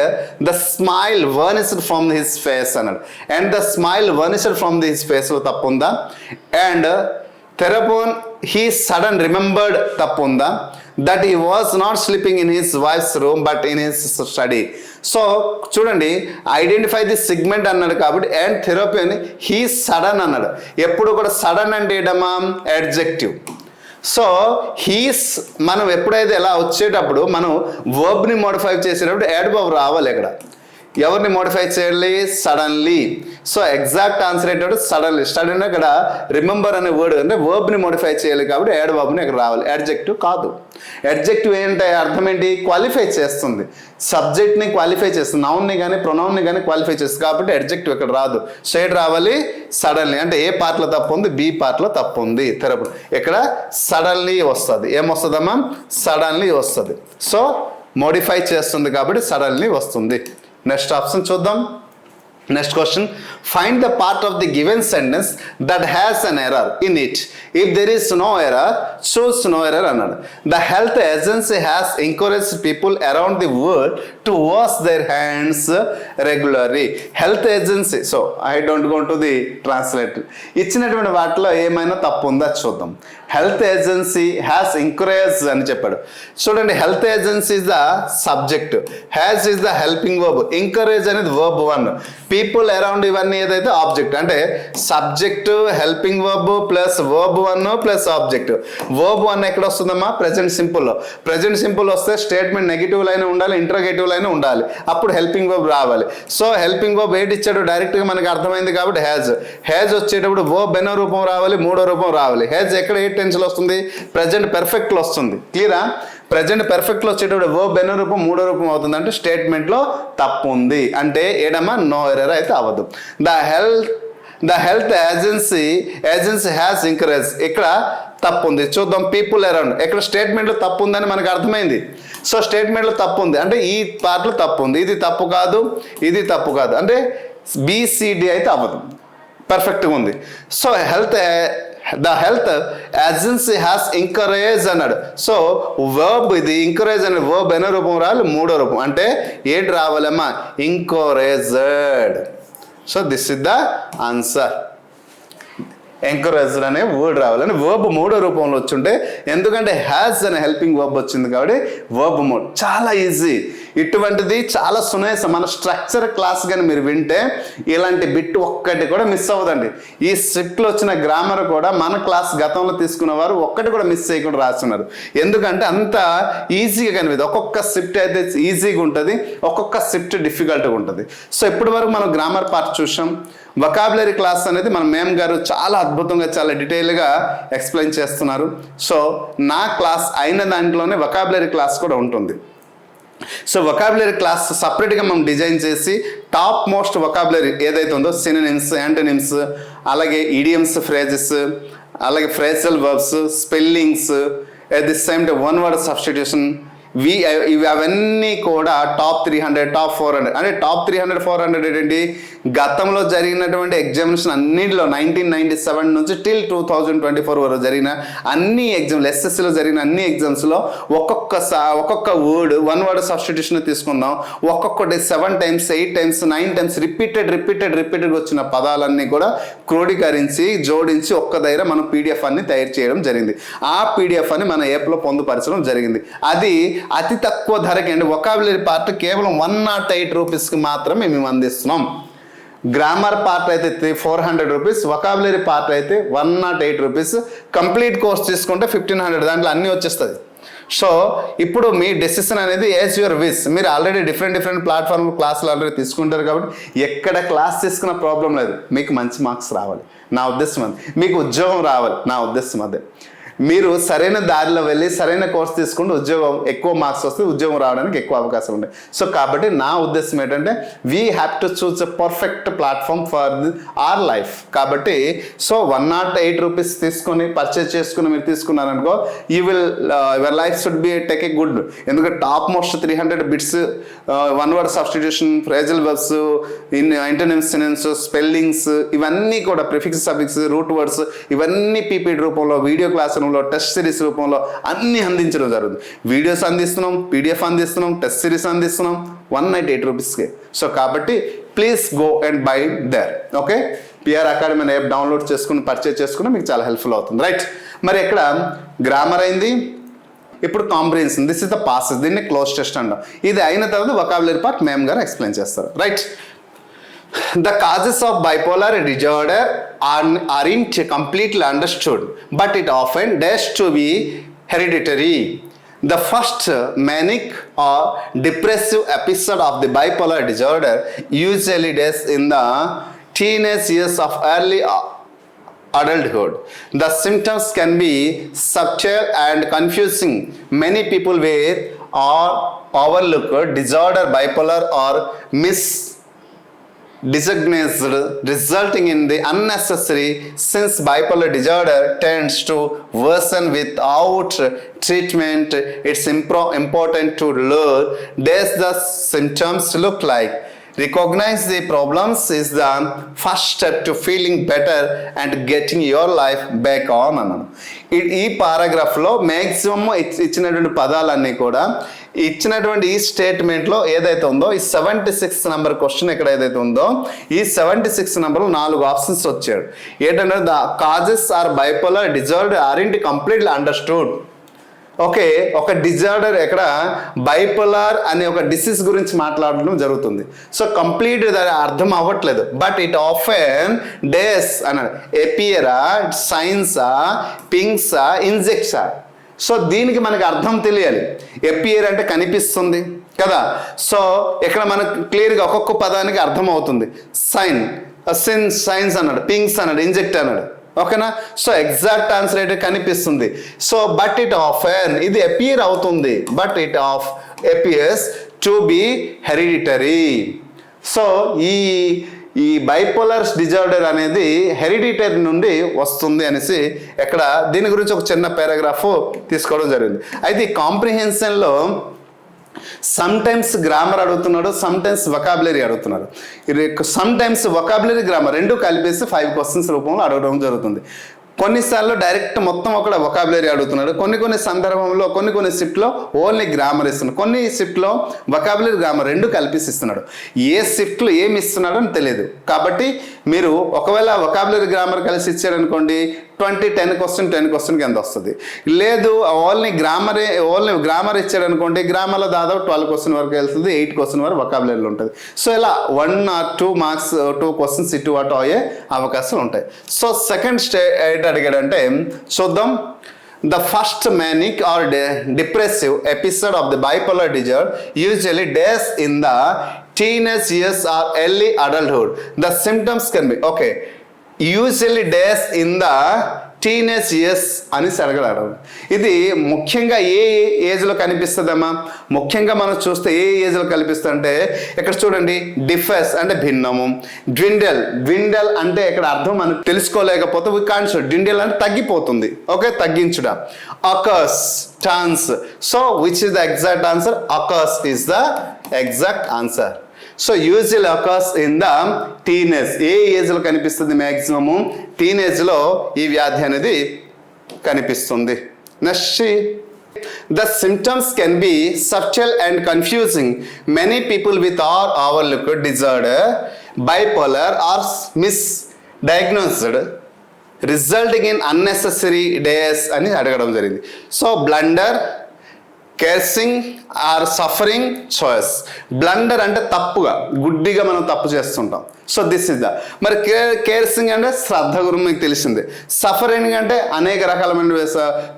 the smile vanished from his face అన్నాడు. And the smile vanished from his face లో తప్పు ఉందా? And thereupon he sudden remembered తప్పు ఉందా? That he was not sleeping in his wife's room but in his study. So చూడండి, ఐడెంటిఫై ది సిగ్మెంట్ అన్నాడు కాబట్టి అండ్ థెరపీ అని హీ సడన్ అన్నాడు. ఎప్పుడు కూడా సడన్ అంటే ఏంటమ్మా? అడ్జెక్టివ్. సో హీస్ మనం ఎప్పుడైతే ఎలా వచ్చేటప్పుడు మనం వర్బ్ని మోడిఫై చేసేటప్పుడు యాడ్వర్బ్ రావాలి. ఇక్కడ ఎవరిని మోడిఫై చేయాలి? సడన్లీ. సో ఎగ్జాక్ట్ ఆన్సర్ ఏంటంటే సడన్లీ. సడన్ ఇక్కడ రిమెంబర్ అనే వర్డ్ అంటే వర్బ్ని మోడిఫై చేయాలి కాబట్టి యాడ్వర్బ్ని ఇక్కడ రావాలి, అడ్జెక్టివ్ కాదు. అడ్జెక్టివ్ ఏంటంటే అర్థం ఏంటి? క్వాలిఫై చేస్తుంది, సబ్జెక్ట్ని క్వాలిఫై చేస్తుంది, నౌన్ని కానీ ప్రొనౌన్ని కానీ క్వాలిఫై చేస్తుంది కాబట్టి అడ్జెక్టివ్ ఇక్కడ రాదు. షేడ్ రావాలి సడన్లీ. అంటే ఏ పార్ట్లో తప్పు ఉంది? బి పార్ట్లో తప్పు ఉంది. తెరపు ఇక్కడ సడన్లీ వస్తుంది. ఏమొస్తుందమ్మా? సడన్లీ వస్తుంది. సో మోడిఫై చేస్తుంది కాబట్టి సడన్లీ వస్తుంది. నెక్స్ట్ ఆప్షన్ చూద్దాం. Next question, find the part of the given sentence that has an error in it. If there is no error, choose no error అన్నాడు. The health agency has encourage people around the world to wash their hands regularly. Health agency. So I don't go to the translator. ఇచ్చినటువంటి వాటిలో ఏమైనా తప్పు ఉందా చూద్దాం. హెల్త్ ఏజెన్సీ హ్యాస్ ఎంకరేజ్ అని చెప్పాడు. చూడండి, health agency is the subject, has is the helping verb, encourage అనేది వర్బ్ 1, పీపుల్ అరౌండ్ ఇవన్నీ ఏదైతే ఆబ్జెక్ట్. అంటే subject, helping verb plus verb 1 plus object. Verb 1 ఎక్కడ వస్తుందమ్మా? ప్రెజెంట్ సింపుల్లో. ప్రెజెంట్ సింపుల్ వస్తే స్టేట్మెంట్ నెగిటివ్ లైన్ ఉండాలి, ఇంట్రోగేటివ్ లైన్ ఉండాలి, అప్పుడు హెల్పింగ్ వర్బ్ రావాలి. సో హెల్పింగ్ వర్బ్ ఏంటి ఇచ్చాడు? డైరెక్ట్గా మనకి అర్థమైంది కాబట్టి హ్యాజ్. హ్యాజ్ వచ్చేటప్పుడు వర్బ్ ఎన్నో రూపం రావాలి? 3వ రూపం రావాలి. హ్యాజ్ ఎక్కడ ఏ టెన్స్లో వస్తుంది? ప్రజెంట్ పెర్ఫెక్ట్లో వస్తుంది. క్లియరా? ప్రజెంట్ పెర్ఫెక్ట్లో వచ్చేటప్పుడు వర్బ్ ఎన్నో రూపం? 3వ రూపం అవుతుంది. అంటే స్టేట్మెంట్లో తప్పు ఉంది. అంటే ఏడమ్మా? నో ఎర్రర్ అయితే అవ్వదు. The health agency has encourage, ఇక్కడ తప్పు ఉంది. చూద్దాం, పీపుల్ అరౌండ్. ఇక్కడ స్టేట్మెంట్లో తప్పు ఉందని మనకు అర్థమైంది. సో స్టేట్మెంట్లో తప్పు ఉంది అంటే ఈ పార్ట్లో తప్పు ఉంది. ఇది తప్పు కాదు, ఇది తప్పు కాదు. అంటే బిసిడి అయితే అవ్వదు, పర్ఫెక్ట్గా ఉంది. So the health agency has encourage అన్నాడు. సో వర్బ్ ఇది ఎంకరేజ్ అనే వర్బ్ ఎన్నో రూపం రావాలి? 3వ రూపం. అంటే ఏంటి రావాలమ్మా? Encouraged. So this is the answer. Encouraged అనే వర్డ్ రావాలని వర్బ్ 3వ రూపంలో వచ్చుంటే, ఎందుకంటే హ్యాస్ అనే హెల్పింగ్ వర్బ్ వచ్చింది కాబట్టి వర్బ్ 3. చాలా ఈజీ. ఇటువంటిది చాలా సునాయాసం. మన స్ట్రక్చర్ క్లాస్ కానీ మీరు వింటే ఇలాంటి బిట్ ఒక్కటి కూడా మిస్ అవ్వదండి. ఈ స్క్రిప్ట్లో వచ్చిన గ్రామర్ కూడా మన క్లాస్ గతంలో తీసుకున్న వారు ఒక్కటి కూడా మిస్ చేయకుండా రాస్తున్నారు. ఎందుకంటే అంత ఈజీగా కనిపిస్తుంది. ఒక్కొక్క స్క్రిప్ట్ అయితే ఈజీగా ఉంటుంది, ఒక్కొక్క స్క్రిప్ట్ డిఫికల్ట్గా ఉంటుంది. సో ఇప్పటి వరకు మనం గ్రామర్ పార్ట్ చూసాం. వొకాబులరీ క్లాస్ అనేది మన మేమ్ గారు చాలా అద్భుతంగా, చాలా డీటెయిల్గా ఎక్స్ప్లెయిన్ చేస్తున్నారు. సో నా క్లాస్ అయిన దాంట్లోనే వొకాబులరీ క్లాస్ కూడా ఉంటుంది. సో వొకాబులరీ క్లాస్ సపరేట్గా మనం డిజైన్ చేసి టాప్ మోస్ట్ వొకాబులరీ ఏదైతే ఉందో, సినోనిమ్స్, యాంటోనిమ్స్, అలాగే ఈడియమ్స్, ఫ్రేజెస్, అలాగే phrasal verbs, spellings, at the same time one word substitution, ఇవి అవన్నీ కూడా టాప్ 300, టాప్ 400. అంటే టాప్ 300, 400 ఏంటి? గతంలో జరిగినటువంటి ఎగ్జామినేషన్ అన్నింటిలో 1997 నుంచి టిల్ 2024 వరకు జరిగిన అన్ని ఎగ్జామ్లు, ఎస్ఎస్సిలో జరిగిన అన్ని ఎగ్జామ్స్లో ఒక్కొక్క వర్డ్ 1 వర్డ్ సబ్స్టిట్యూషన్ తీసుకుందాం. ఒక్కొక్కటి 7 times, 8 times, 9 times రిపీటెడ్గా వచ్చిన పదాలన్నీ కూడా క్రోడీకరించి జోడించి ఒక్క దగ్గర మనం పీడిఎఫ్ అన్ని తయారు చేయడం జరిగింది. ఆ పీడిఎఫ్ అని మన యాప్లో పొందుపరచడం జరిగింది. అది అతి తక్కువ ధరకి అండి. వొకాబులరీ పార్ట్ కేవలం 108 రూపీస్కి మాత్రమే మేము అందిస్తున్నాం. గ్రామర్ పార్ట్ అయితే 400 రూపీస్, వొకాబులరీ పార్ట్ అయితే 108 రూపీస్. కంప్లీట్ కోర్స్ తీసుకుంటే 1500, దాంట్లో అన్నీ వచ్చేస్తుంది. సో ఇప్పుడు మీ డెసిషన్ అనేది యాజ్ యువర్ విష్. మీరు ఆల్రెడీ డిఫరెంట్ ప్లాట్ఫామ్ క్లాసులు ఆల్రెడీ తీసుకుంటారు కాబట్టి ఎక్కడ క్లాస్ తీసుకున్న ప్రాబ్లం లేదు. మీకు మంచి మార్క్స్ రావాలి నా ఉద్దేశం అది, మీకు ఉద్యోగం రావాలి నా ఉద్దేశం అదే. మీరు సరైన దారిలో వెళ్ళి సరైన కోర్స్ తీసుకుంటే ఉద్యోగం ఎక్కువ మార్క్స్ వస్తే ఉద్యోగం రావడానికి ఎక్కువ అవకాశాలు ఉంటాయి. సో కాబట్టి నా ఉద్దేశం ఏంటంటే we have to choose a perfect platform for our life. కాబట్టి సో 108 రూపీస్ తీసుకొని పర్చేజ్ చేసుకుని మీరు తీసుకున్నారనుకో, you will your life should be take a good. ఎందుకంటే top most 300 bits, one word substitution, phrasal verbs, antonyms synonyms, spellings, ఇవన్నీ కూడా ప్రిఫిక్స్, సఫిక్స్, రూట్ వర్డ్స్, ఇవన్నీ పీపీటీ రూపంలో, వీడియో క్లాస్ రూపంలో, టెస్ట్ సిరీస్ రూపంలో అన్ని అందించడం జరుగుతుంది. వీడియోస్ అందిస్తున్నాం, పీడిఎఫ్ అందిస్తున్నాం, టెస్ట్ సిరీస్ అందిస్తున్నాం 198 రూపీస్కి. సో కాబట్టి please go and by their. Okay, PR academy అనే యాప్ డౌన్లోడ్ చేసుకుని పర్చేజ్ చేసుకుని మీకు చాలా హెల్ప్ఫుల్ అవుతుంది. రైట్, మరి ఇక్కడ గ్రామర్ అయింది, ఇప్పుడు comprehension. This is the passes, దీన్ని క్లోజ్ టెస్ట్ అంటాం. ఇది అయిన తర్వాత వొకాబులరీ పార్ట్ మేమ్ గారు ఎక్స్ప్లెయిన్ చేస్తారు. Right, the causes of bipolar disorder aren't completely understood, but it often dares to be hereditary. The first manic or depressive episode of the bipolar disorder usually dares in the teenage years of early adulthood. The symptoms can be subtle and confusing. Many people with or overlook disorder bipolar or diagnosed, resulting in the unnecessary, since bipolar disorder tends to worsen without treatment. It's important to learn does the symptoms look like. Recognize the problems is the first step to feeling better and getting your life back on అన్నాను. ఈ పారాగ్రాఫ్లో మ్యాక్సిమమ్ ఇచ్చినటువంటి పదాలన్నీ కూడా ఇచ్చినటువంటి ఈ స్టేట్మెంట్లో ఏదైతే ఉందో, ఈ 76 నెంబర్ క్వశ్చన్ ఎక్కడ ఏదైతే ఉందో, ఈ 76 నెంబర్లో 4 ఆప్షన్స్ వచ్చాడు. ఏంటంటే the causes are bipolar disorder aren't completely understood. Okay, ఒక డిజార్డర్ ఎక్కడ బైపోలార్ అనే ఒక డిసీజ్ గురించి మాట్లాడడం జరుగుతుంది. సో కంప్లీట్ దాని అర్థం అవ్వట్లేదు. బట్ ఇట్ ఆఫెన్ డేస్ అన్నాడు, ఎపియరా, సైన్సా, పింగ్సా, ఇంజెక్సా. సో దీనికి మనకి అర్థం తెలియాలి. ఎపియర్ అంటే కనిపిస్తుంది కదా. సో ఇక్కడ మనకు క్లియర్గా ఒక్కొక్క పదానికి అర్థం అవుతుంది. సైన్స్ అన్నాడు, పింగ్స్ అన్నాడు, ఇంజెక్ట్ అన్నాడు. ఓకేనా. సో ఎగ్జాక్ట్ ఆన్సర్ అయితే కనిపిస్తుంది. సో బట్ ఇట్ ఆఫెన్, ఇది అపియర్ అవుతుంది, but it appears to be hereditary. So ఈ బైపోలర్ డిజార్డర్ అనేది హెరిడిటరీ నుండి వస్తుంది అనేసి ఇక్కడ దీని గురించి ఒక చిన్న పారాగ్రాఫ్ తీసుకోవడం జరిగింది. అయితే ఈ కాంప్రిహెన్షన్లో సమ్ టైమ్స్ గ్రామర్ అడుగుతున్నాడు, సమ్ టైమ్స్ వొకాబులరీ అడుగుతున్నాడు. సమ్ టైమ్స్ వొకాబులరీ గ్రామర్ రెండు కలిపేసి 5 క్వశ్చన్స్ రూపంలో అడగడం జరుగుతుంది. కొన్నిసార్లు డైరెక్ట్ మొత్తం ఒక వొకాబులరీ అడుగుతున్నాడు. కొన్ని సందర్భంలో కొన్ని షిఫ్ట్లో ఓన్లీ గ్రామర్ ఇస్తున్నాడు. కొన్ని షిఫ్ట్లో వొకాబులరీ గ్రామర్ రెండు కలిపేసి ఇస్తున్నాడు. ఏ షిఫ్ట్లో ఏమి ఇస్తున్నాడో అని తెలియదు. కాబట్టి మీరు ఒకవేళ వొకాబులరీ గ్రామర్ కలిసి ఇచ్చారనుకోండి, 10 క్వశ్చన్కి ఎంత వస్తుంది. లేదు ఓన్లీ గ్రామర్ ఇచ్చారనుకోండి, గ్రామర్లో దాదాపు 12 క్వశ్చన్ వరకు వెళ్తుంది, 8 క్వశ్చన్ వరకు వొకాబులరీలో ఉంటుంది. సో ఇలా 1 or 2 మార్క్స్ 2 క్వశ్చన్స్ ఇటు అటు అయ్యే అవకాశాలు ఉంటాయి. సో సెకండ్ స్టేట్ అడిగాడంటే చూద్దాం. The first manic or depressive episode of the bipolar disorder usually days in the teenage years or early adulthood. The symptoms can be usually days in the teenage years అని అడగడం. ఇది ముఖ్యంగా ఏ ఏజ్లో కనిపిస్తుందమ్మా? ముఖ్యంగా మనం చూస్తే ఏ ఏజ్లో కనిపిస్తుందంటే ఇక్కడ చూడండి, డిఫెస్ అంటే భిన్నము, డ్విండల్ అంటే ఇక్కడ అర్థం మనం తెలుసుకోలేకపోతే వి కాంట్ షో. డ్విండల్ అంటే తగ్గిపోతుంది, తగ్గించుట. Occurs, turns. So which is the exact answer? Occurs is the exact answer. So usual occurs in the teenage. ఏ ఏజ్లో కనిపిస్తుంది? మ్యాక్సిమము టీనేజ్లో ఈ వ్యాధి అనేది కనిపిస్తుంది. Next, the symptoms can be subtle and confusing. Many people with are overlooked disorder bipolar or misdiagnosed resulting in unnecessary days అని అడగడం జరిగింది. So blunder, cursing or suffering choice. Blunder అంటే తప్పుగా, గుడ్డిగా మనం తప్పు చేస్తుంటాం. So this is the. మరి కేర్సింగ్ అంటే శ్రద్ధ గురించి మీకు తెలిసిందే. సఫరింగ్ అంటే అనేక రకాలమైన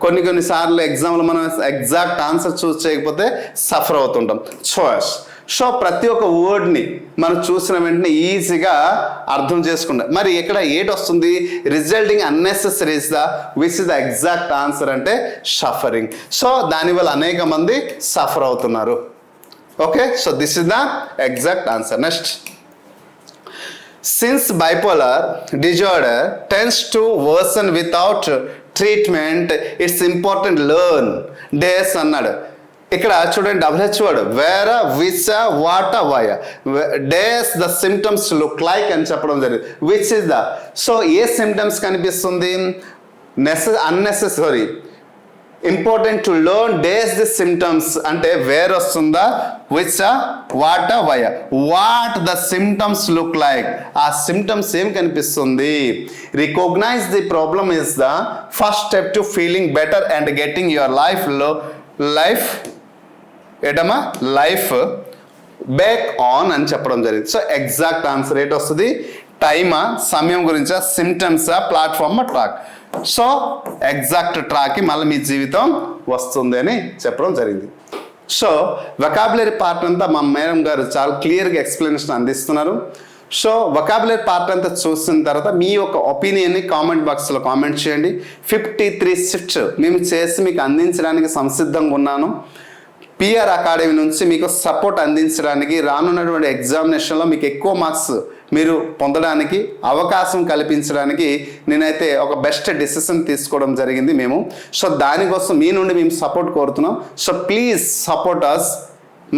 కొన్ని సార్లు ఎగ్జామ్లో మనం ఎగ్జాక్ట్ ఆన్సర్ చూస్ చేయకపోతే సఫర్ అవుతుంటాం. చాయిస్. సో ప్రతి ఒక్క వర్డ్ని మనం చూసిన వెంటనే ఈజీగా అర్థం చేసుకుంటాం. మరి ఇక్కడ ఏటి వస్తుంది, resulting unnecessary is the which is the exact answer అంటే సఫరింగ్. సో దానివల్ల అనేక మంది సఫర్ అవుతున్నారు. Okay, so this is the exact answer. Next, since bipolar disorder tends to worsen without treatment, it's important learn days అన్నాడు. ఇక్కడ చూడండి WHO word where which what why does the symptoms look like అని చెప్పడం జరిగింది. విచ్ ఇస్ ద, సో ఏ సిమ్టమ్స్ కనిపిస్తుంది, unnecessary important to learn does the symptoms అంటే వేర్ వస్తుందా, which what why what the symptoms look like, ఆ సిమ్టమ్స్ ఏం కనిపిస్తుంది. Recognise the problem is the first step to feeling better and getting your life back on అని చెప్పడం జరిగింది. సో ఎగ్జాక్ట్ ఆన్సర్ ఏంటి వస్తుంది, టైమా, సమయం గురించా, సిమ్టమ్సా, ప్లాట్ఫామ్, ట్రాక్. సో ఎగ్జాక్ట్ ట్రాక్కి మళ్ళీ మీ జీవితం వస్తుంది అని చెప్పడం జరిగింది. సో వొకాబులరీ పార్ట్ అంతా మా మేడం గారు చాలా క్లియర్గా ఎక్స్ప్లెనేషన్ అందిస్తున్నారు. సో వొకాబులరీ పార్ట్ అంతా చూసిన తర్వాత మీ యొక్క ఒపీనియన్ని కామెంట్ బాక్స్లో కామెంట్ చేయండి. 53 షిఫ్ట్స్ మేము చేసి మీకు అందించడానికి సంసిద్ధంగా ఉన్నాను. పిఆర్ అకాడమీ నుంచి మీకు సపోర్ట్ అందించడానికి, రానున్నటువంటి ఎగ్జామినేషన్లో మీకు ఎక్కువ మార్క్స్ మీరు పొందడానికి అవకాశం కల్పించడానికి నేనైతే ఒక బెస్ట్ డెసిషన్ తీసుకోవడం జరిగింది మేము. సో దానికోసం మీ నుండి మేము సపోర్ట్ కోరుతున్నాం. So please support us.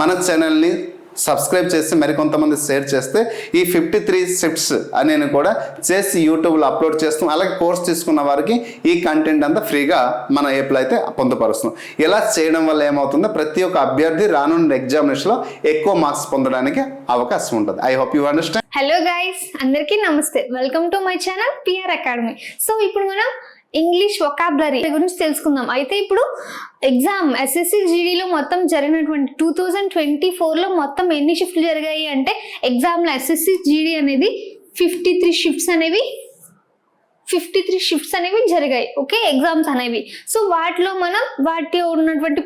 మన ఛానల్ని సబ్స్క్రైబ్ చేసి మరికొంతమంది షేర్ చేస్తే ఈ 53 షిఫ్ట్స్ నేను కూడా చేసి యూట్యూబ్లో అప్లోడ్ చేస్తాం. అలాగే కోర్స్ తీసుకున్న వారికి ఈ కంటెంట్ అంతా ఫ్రీగా మన యాప్లో అయితే పొందుపరుస్తున్నాం. ఇలా చేయడం వల్ల ఏమవుతుందో ప్రతి ఒక్క అభ్యర్థి రానున్న ఎగ్జామినేషన్లో ఎక్కువ మార్క్స్ పొందడానికి అవకాశం ఉంటుంది. I hope you understand. Hello guys, అందరికీ నమస్తే. Welcome to my channel PR academy. So ఇప్పుడు మనం ఇంగ్లీష్ వొకాబులరీ గురించి తెలుసుకుందాం. అయితే ఇప్పుడు ఎగ్జామ్ ఎస్ఎస్సి జీడీలో మొత్తం జరిగినటువంటి 2024లో మొత్తం ఎన్ని షిఫ్ట్లు జరిగాయి అంటే ఎగ్జామ్లో ఎస్ఎస్సి జీడీ అనేది 53 షిఫ్ట్స్ అనేవి జరిగాయి. ఓకే, ఎగ్జామ్స్ అనేవి. సో వాటిలో మనం వాటి ఉన్నటువంటి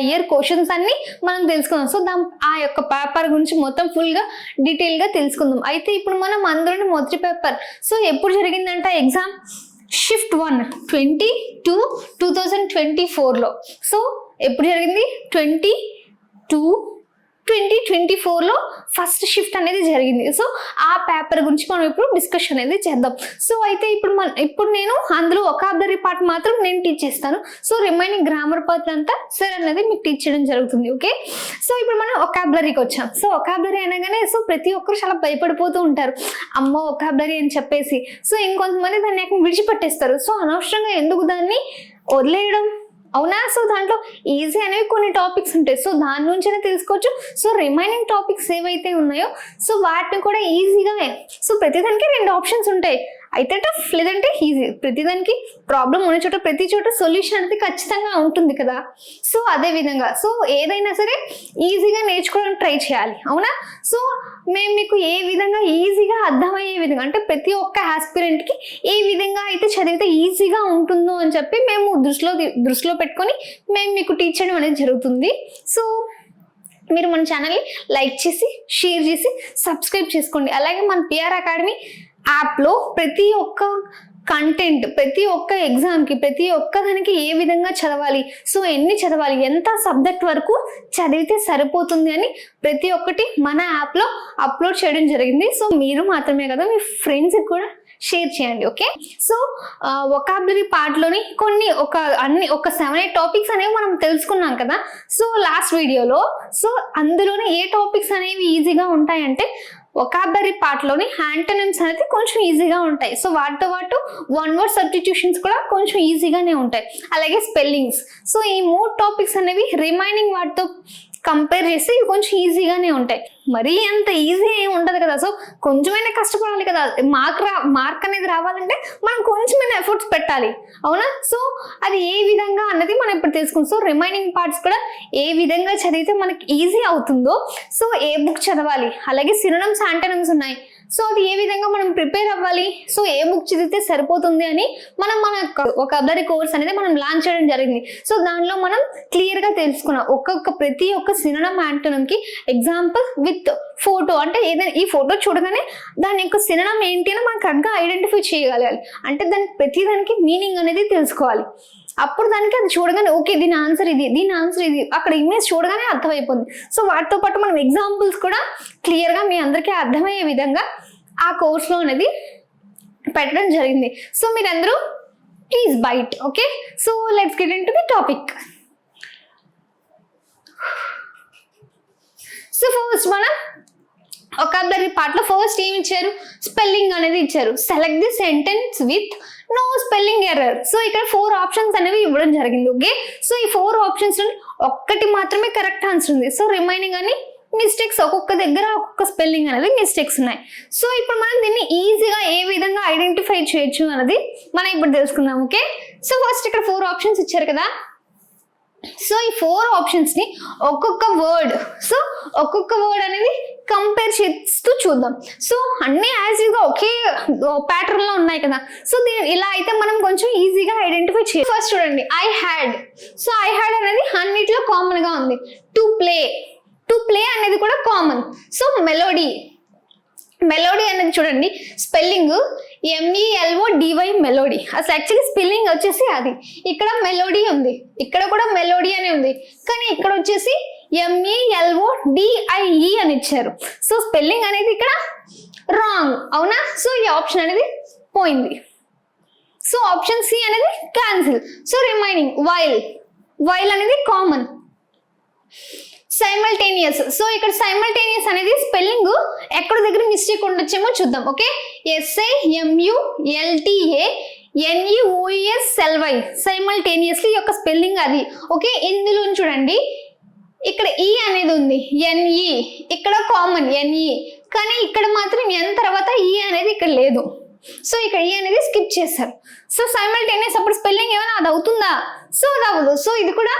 ఇయర్ క్వశ్చన్స్ అన్ని మనం తెలుసుకుందాం. సో ఆ యొక్క పేపర్ గురించి మొత్తం ఫుల్గా డీటెయిల్గా తెలుసుకుందాం. అయితే ఇప్పుడు మనం అందులోని మొదటి పేపర్ సో ఎప్పుడు జరిగిందంట ఎగ్జామ్, షిఫ్ట్ 1 2024లో. సో ఎప్పుడు జరిగింది, 2024లో ఫస్ట్ షిఫ్ట్ అనేది జరిగింది. సో ఆ పేపర్ గురించి మనం ఇప్పుడు డిస్కషన్ అనేది చేద్దాం. సో అయితే ఇప్పుడు నేను అందులో వొకాబులరీ పార్ట్ మాత్రం నేను టీచ్ చేస్తాను. సో రిమైనింగ్ గ్రామర్ పార్ట్ అంతా సార్ అనేది మీకు టీచ్ చేయడం జరుగుతుంది. ఓకే, సో ఇప్పుడు మనం వొకాబులరీకి వచ్చాం. సో వొకాబులరీ అనగానే సో ప్రతి ఒక్కరు చాలా భయపడిపోతూ ఉంటారు, అమ్మో వొకాబులరీ అని చెప్పేసి. సో ఇంకొంతమంది దాన్ని విడిచిపెట్టేస్తారు. సో అనవసరంగా ఎందుకు దాన్ని వదిలేయడం, అవునా? సో దాంట్లో ఈజీ అనేవి కొన్ని టాపిక్స్ ఉంటాయి. సో దాని నుంచైనా తెలుసుకోవచ్చు. సో రిమైనింగ్ టాపిక్స్ ఏవైతే ఉన్నాయో సో వాటిని కూడా ఈజీగా, సో ప్రతిదానికి 2 ఆప్షన్స్ ఉంటాయి, అయితే టఫ్ లేదంటే ఈజీ. ప్రతిదానికి ప్రాబ్లం ఉన్న చోట ప్రతి చోట సొల్యూషన్ అనేది ఖచ్చితంగా ఉంటుంది కదా. సో అదే విధంగా సో ఏదైనా సరే ఈజీగా నేర్చుకోవడానికి ట్రై చేయాలి, అవునా? సో మేము మీకు ఏ విధంగా ఈజీగా అర్థమయ్యే విధంగా అంటే ప్రతి ఒక్క ఆస్పిరెంట్కి ఏ విధంగా అయితే చదివితే ఈజీగా ఉంటుందో అని చెప్పి మేము దృష్టిలో పెట్టుకొని మేము మీకు టీచ్ చేయడం అనేది జరుగుతుంది. సో మీరు మన ఛానల్ని లైక్ చేసి షేర్ చేసి సబ్స్క్రైబ్ చేసుకోండి. అలాగే మన పిఆర్ అకాడమీ యాప్లో ప్రతి ఒక్క కంటెంట్, ప్రతి ఒక్క ఎగ్జామ్కి, ప్రతి ఒక్క దానికి ఏ విధంగా చదవాలి, సో ఎన్ని చదవాలి, ఎంత సబ్జెక్ట్ వరకు చదివితే సరిపోతుంది అని ప్రతి ఒక్కటి మన యాప్లో అప్లోడ్ చేయడం జరిగింది. సో మీరు మాత్రమే కదా మీ ఫ్రెండ్స్కి కూడా షేర్ చేయండి. ఓకే, సో వొకాబులరీ పార్ట్లోని ఒక 7-8 టాపిక్స్ అనేవి మనం తెలుసుకున్నాం కదా. సో లాస్ట్ వీడియోలో సో అందులోనే ఏ టాపిక్స్ అనేవి ఈజీగా ఉంటాయంటే వొకాబులరీ పార్ట్లోని యాంటోనిమ్స్ అనేది కొంచెం ఈజీగా ఉంటాయి. సో వాటితో పాటు 1 వర్డ్ సబ్స్టిట్యూషన్స్ కూడా కొంచెం ఈజీగానే ఉంటాయి. అలాగే స్పెల్లింగ్స్. సో ఈ 3 టాపిక్స్ అనేవి రిమైనింగ్ వాటితో కంపేర్ చేస్తే ఇవి కొంచెం ఈజీగానే ఉంటాయి. మరీ అంత ఈజీ ఏమి ఉండదు కదా. సో కొంచెమైనా కష్టపడాలి కదా. మార్క్ అనేది రావాలంటే మనం కొంచెమైనా ఎఫర్ట్స్ పెట్టాలి, అవునా? సో అది ఏ విధంగా అన్నది మనం ఇప్పుడు తెలుసుకుందాం. సో రిమైనింగ్ పార్ట్స్ కూడా ఏ విధంగా చదివితే మనకి ఈజీ అవుతుందో, సో ఏ బుక్ చదవాలి, అలాగే సినోనిమ్స్ యాంటోనిమ్స్ ఉన్నాయి. సో అది ఏ విధంగా మనం ప్రిపేర్ అవ్వాలి, సో ఏ బుక్ చదివితే సరిపోతుంది అని మనం మన వొకాబులరీ కోర్స్ అనేది మనం లాంచ్ చేయడం జరిగింది. సో దానిలో మనం క్లియర్ గా తెలుసుకున్నాం ప్రతి ఒక్క సినోనిమ్ యాంటోనిమ్ కి ఎగ్జాంపుల్ విత్ ఫోటో, అంటే ఏదైనా ఈ ఫోటో చూడగానే దాని యొక్క సినోనిమ్ ఏంటి అని మనం కరెక్ట్గా ఐడెంటిఫై చేయగలగాలి. అంటే దానికి ప్రతి దానికి మీనింగ్ అనేది తెలుసుకోవాలి. అప్పుడు దానికి అది చూడగానే ఓకే దీని ఆన్సర్ ఇది, దీని ఆన్సర్ ఇది, అక్కడ ఇమేజ్ చూడగానే అర్థమైపోతుంది. సో వాటితో పాటు మనం ఎగ్జాంపుల్స్ కూడా క్లియర్గా మీ అందరికీ అర్థమయ్యే విధంగా ఆ కోర్స్లో అనేది పెట్టడం జరిగింది. సో మీరందరూ ప్లీజ్ బైట్. Okay, so let's get into the topic. So first మనం వొకాబులరీ పార్ట్ లో ఫస్ట్ ఏమి ఇచ్చారు, స్పెల్లింగ్ అనేది ఇచ్చారు. Select the sentence with no spelling error. So ఇక్కడ 4 ఆప్షన్స్ అనేవి ఇవ్వడం జరిగింది. ఓకే, సో ఈ 4 ఆప్షన్స్ ఒక్కటి మాత్రమే కరెక్ట్ ఆన్సర్ ఉంది. సో రిమైనింగ్ అని మిస్టేక్స్, ఒక్కొక్క దగ్గర ఒక్కొక్క స్పెల్లింగ్ అనేది మిస్టేక్స్ ఉన్నాయి. సో ఇప్పుడు మనం దీన్ని ఈజీగా ఏ విధంగా ఐడెంటిఫై చేయొచ్చు అనేది మనం ఇప్పుడు తెలుసుకుందాం. ఓకే, సో ఫస్ట్ ఇక్కడ 4 ఆప్షన్స్ ఇచ్చారు కదా. సో ఈ 4 ఆప్షన్స్ ని ఒక్కొక్క వర్డ్ అనేది కంపేర్ చేస్తూ చూద్దాం. సో అన్ని యాజ్ గా ఒకే ప్యాటర్న్ లో ఉన్నాయి కదా. సో ఇలా అయితే మనం కొంచెం ఈజీగా ఐడెంటిఫై చేయాలి. ఫస్ట్ చూడండి, I had. So I had అనేది అన్నిట్లో కామన్ గా ఉంది. టు ప్లే అనేది కూడా కామన్. సో మెలోడీ అనేది చూడండి స్పెల్లింగ్ MELODY మెలోడీ. అసలు యాక్చువల్లీ స్పెల్లింగ్ వచ్చేసి అది, ఇక్కడ మెలోడీ ఉంది, ఇక్కడ కూడా మెలోడీ అని ఉంది, కానీ ఇక్కడ వచ్చేసి MELODIE అని ఇచ్చారు. సో స్పెల్లింగ్ అనేది ఇక్కడ రాంగ్, అవునా? సో ఈ ఆప్షన్ అనేది పోయింది. సో ఆప్షన్ సి అనేది క్యాన్సిల్. సో రిమైనింగ్ వైల్ అనేది కామన్. సైమల్టేనియస్. సో ఇక్కడ సైమల్టేనియస్ అనేది స్పెల్లింగ్ ఎక్కడ దగ్గర మిస్టేక్ ఉండొచ్చేమో చూద్దాం. ఓకే, SIMULTANEOUSLY సైమల్టేనియస్లీ యొక్క స్పెల్లింగ్ అది. ఓకే, ఇందులో చూడండి ఇక్కడ ఈ అనేది ఉంది, NE ఇక్కడ కామన్ NE, కానీ ఇక్కడ మాత్రం N తర్వాత ఈ అనేది ఇక్కడ లేదు. సో ఇక్కడ ఈ అనేది స్కిప్ చేశారు. సో సైమల్టేనియస్ అప్పుడు స్పెల్లింగ్ ఏమైనా అది అవుతుందా? సో అది అవ్వదు. సో ఇది కూడా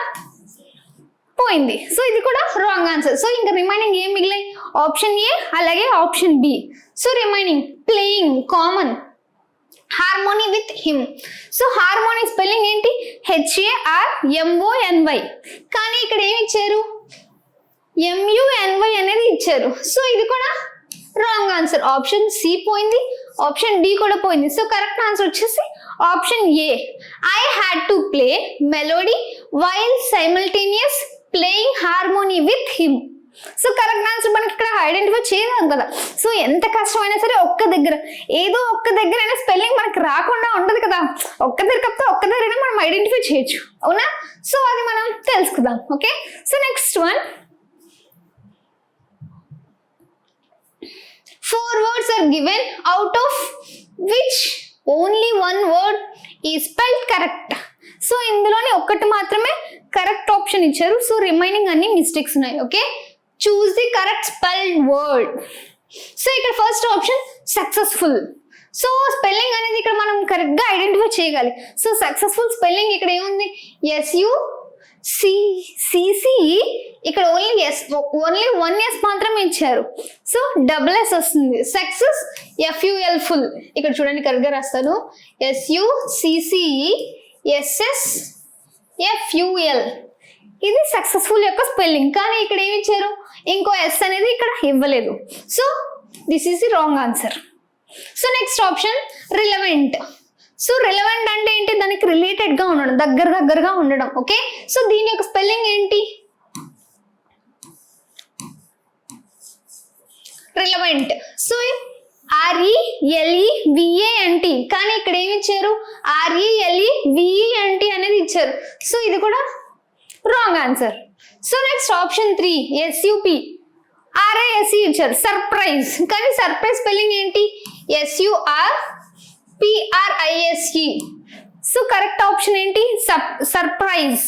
పోయింది. సో ఇది కూడా రాంగ్ ఆన్సర్. సో ఇంకా రిమైనింగ్ ఏం మిగిలాయి, ఆప్షన్ ఏ అలాగే option B. So remaining playing common, harmony with him. So harmony spelling ఏంటి, HARMONY, కానీ ఇక్కడ ఏమి ఇచ్చారు, MUNY అనేది ఇచ్చారు. సో ఇది కూడా రాంగ్ ఆన్సర్. ఆప్షన్ సి పోయింది, ఆప్షన్ డి కూడా పోయింది. సో కరెక్ట్ ఆన్సర్ వచ్చేసి option A, I had to play melody while simultaneous playing harmony with him. So correct answer మనకి ఇక్కడ ఐడెంటిఫై చేయలేం కదా. సో ఎంత కష్టమైనా సరే ఏదో ఒక్క దగ్గర స్పెల్లింగ్ మనకి రాకుండా ఉండదు కదా. ఒక్క దగ్గర మనం ఐడెంటిఫై చేయొచ్చు, అవునా? సో అది మనం తెలుసుకుందాం. Okay, so next one, 4 words are given out of which only 1 word is spelled correct. So ఇందులోనే ఒక్కటి మాత్రమే కరెక్ట్ ఆప్షన్ ఇచ్చారు. సో రిమైనింగ్ అన్ని మిస్టేక్స్ ఉన్నాయి. Okay, choose the correct spelled word. So ఇక్కడ first option successful. So spelling అనేది ఇక్కడ మనం కరెక్ట్ గా ఐడెంటిఫై చేయగలి. సో సక్సెస్ఫుల్ స్పెల్లింగ్ ఇక్కడ ఏముంది, SUCCE, ఇక్కడ ఓన్లీ 1 S మాత్రమే ఇచ్చారు. సో SS వస్తుంది. Success FUL full. ఇక్కడ చూడండి కరెక్ట్ గా రాస్తాను, SUCCESSFUL, ఇది సక్సెస్ఫుల్ యొక్క స్పెల్లింగ్. కానీ ఇక్కడ ఏమి ఇచ్చారు, ఇంకో S అనేది ఇక్కడ ఇవ్వలేదు. So this is the wrong answer. So next option relevant. So relevant అంటే ఏంటి, దానికి రిలేటెడ్ గా ఉండడం, దగ్గరగా ఉండడం. ఓకే, సో దీని యొక్క స్పెల్లింగ్ ఏంటి, రిలవెంట్. సో RELEVANT, కానీ ఇక్కడ ఏమి ఇచ్చారు, RELEVENT అనేది ఇచ్చారు. సో ఇది కూడా wrong answer. So next option 3 SUP RISE ఇచ్చారు, సర్ప్రైజ్. కానీ సర్ప్రైజ్ స్పెల్లింగ్ ఏంటి, SURPRISE. సో కరెక్ట్ ఆప్షన్ ఏంటి, సర్ప్రైజ్.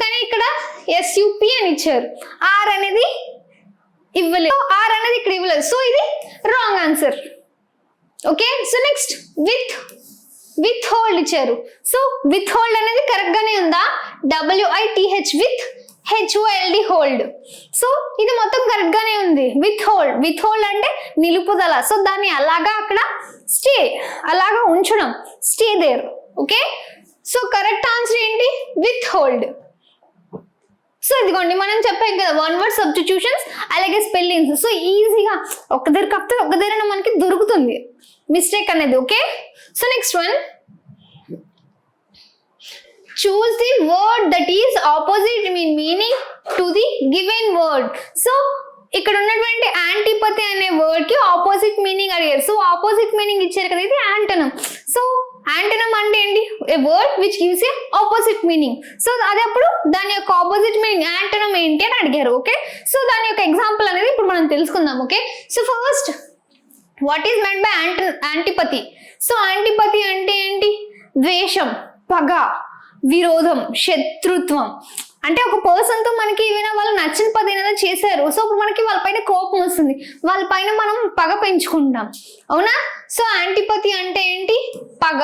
కానీ ఇక్కడ SUP అని ఇచ్చారు, R అనేది ఇవ్వలేదు, R అనేది ఇక్కడ ఇవ్వలేదు. సో ఇది wrong answer. Okay, so next with hold ఇచ్చారు. సో విత్ హోల్డ్ అనేది కరెక్ట్ గానే ఉందా, WITH with HOLD hold. So ఇది మొత్తం కరెక్ట్ గానే ఉంది. విత్ హోల్డ్ అంటే నిలుపుదల. సో దాన్ని అలాగా అక్కడ స్టే, అలాగా ఉంచడం, stay there. Okay, so correct answer ఏంటి? Withhold. సో ఇదిగోండి మనం చెప్పాం కదా వన్ వర్డ్ సబ్స్టిట్యూషన్స్ అలాగే స్పెల్లింగ్స్. సో ఈజీగా ఒక దగ్గర కాకపోతే ఒక దగ్గర మనకి దొరుకుతుంది మిస్టేక్ అనేది. Okay, so next one, choose the word that is opposite in meaning to the given word. So ఇక్కడ ఉన్నటువంటి యాంటీపతి అనే వర్డ్ కి ఆపోజిట్ మీనింగ్ అడిగారు. సో ఆపోజిట్ మీనింగ్ ఇచ్చారు కదా, ఇది యాంటోనమ్. సో యాంటోనమ్ అంటే ఏంటి? A word which gives a opposite meaning. So అది అప్పుడు దాని యొక్క ఆపోజిట్ మీనింగ్ యాంటోనమ్ ఏంటి అని అడిగారు. ఓకే, సో దాని యొక్క ఎగ్జాంపుల్ అనేది ఇప్పుడు మనం తెలుసుకుందాం. Okay, so first what is meant by యాంటీపతి? So యాంటీపతి అంటే ఏంటి? ద్వేషం, పగ, విరోధం, శత్రుత్వం. అంటే ఒక పర్సన్ తో మనకి ఏమైనా వాళ్ళు నచ్చిన పని ఏదైనా చేశారు, సో ఇప్పుడు మనకి వాళ్ళ పైన కోపం వస్తుంది, వాళ్ళ పైన మనం పగ పెంచుకుంటాం, అవునా? సో యాంటీపతి అంటే ఏంటి? పగ,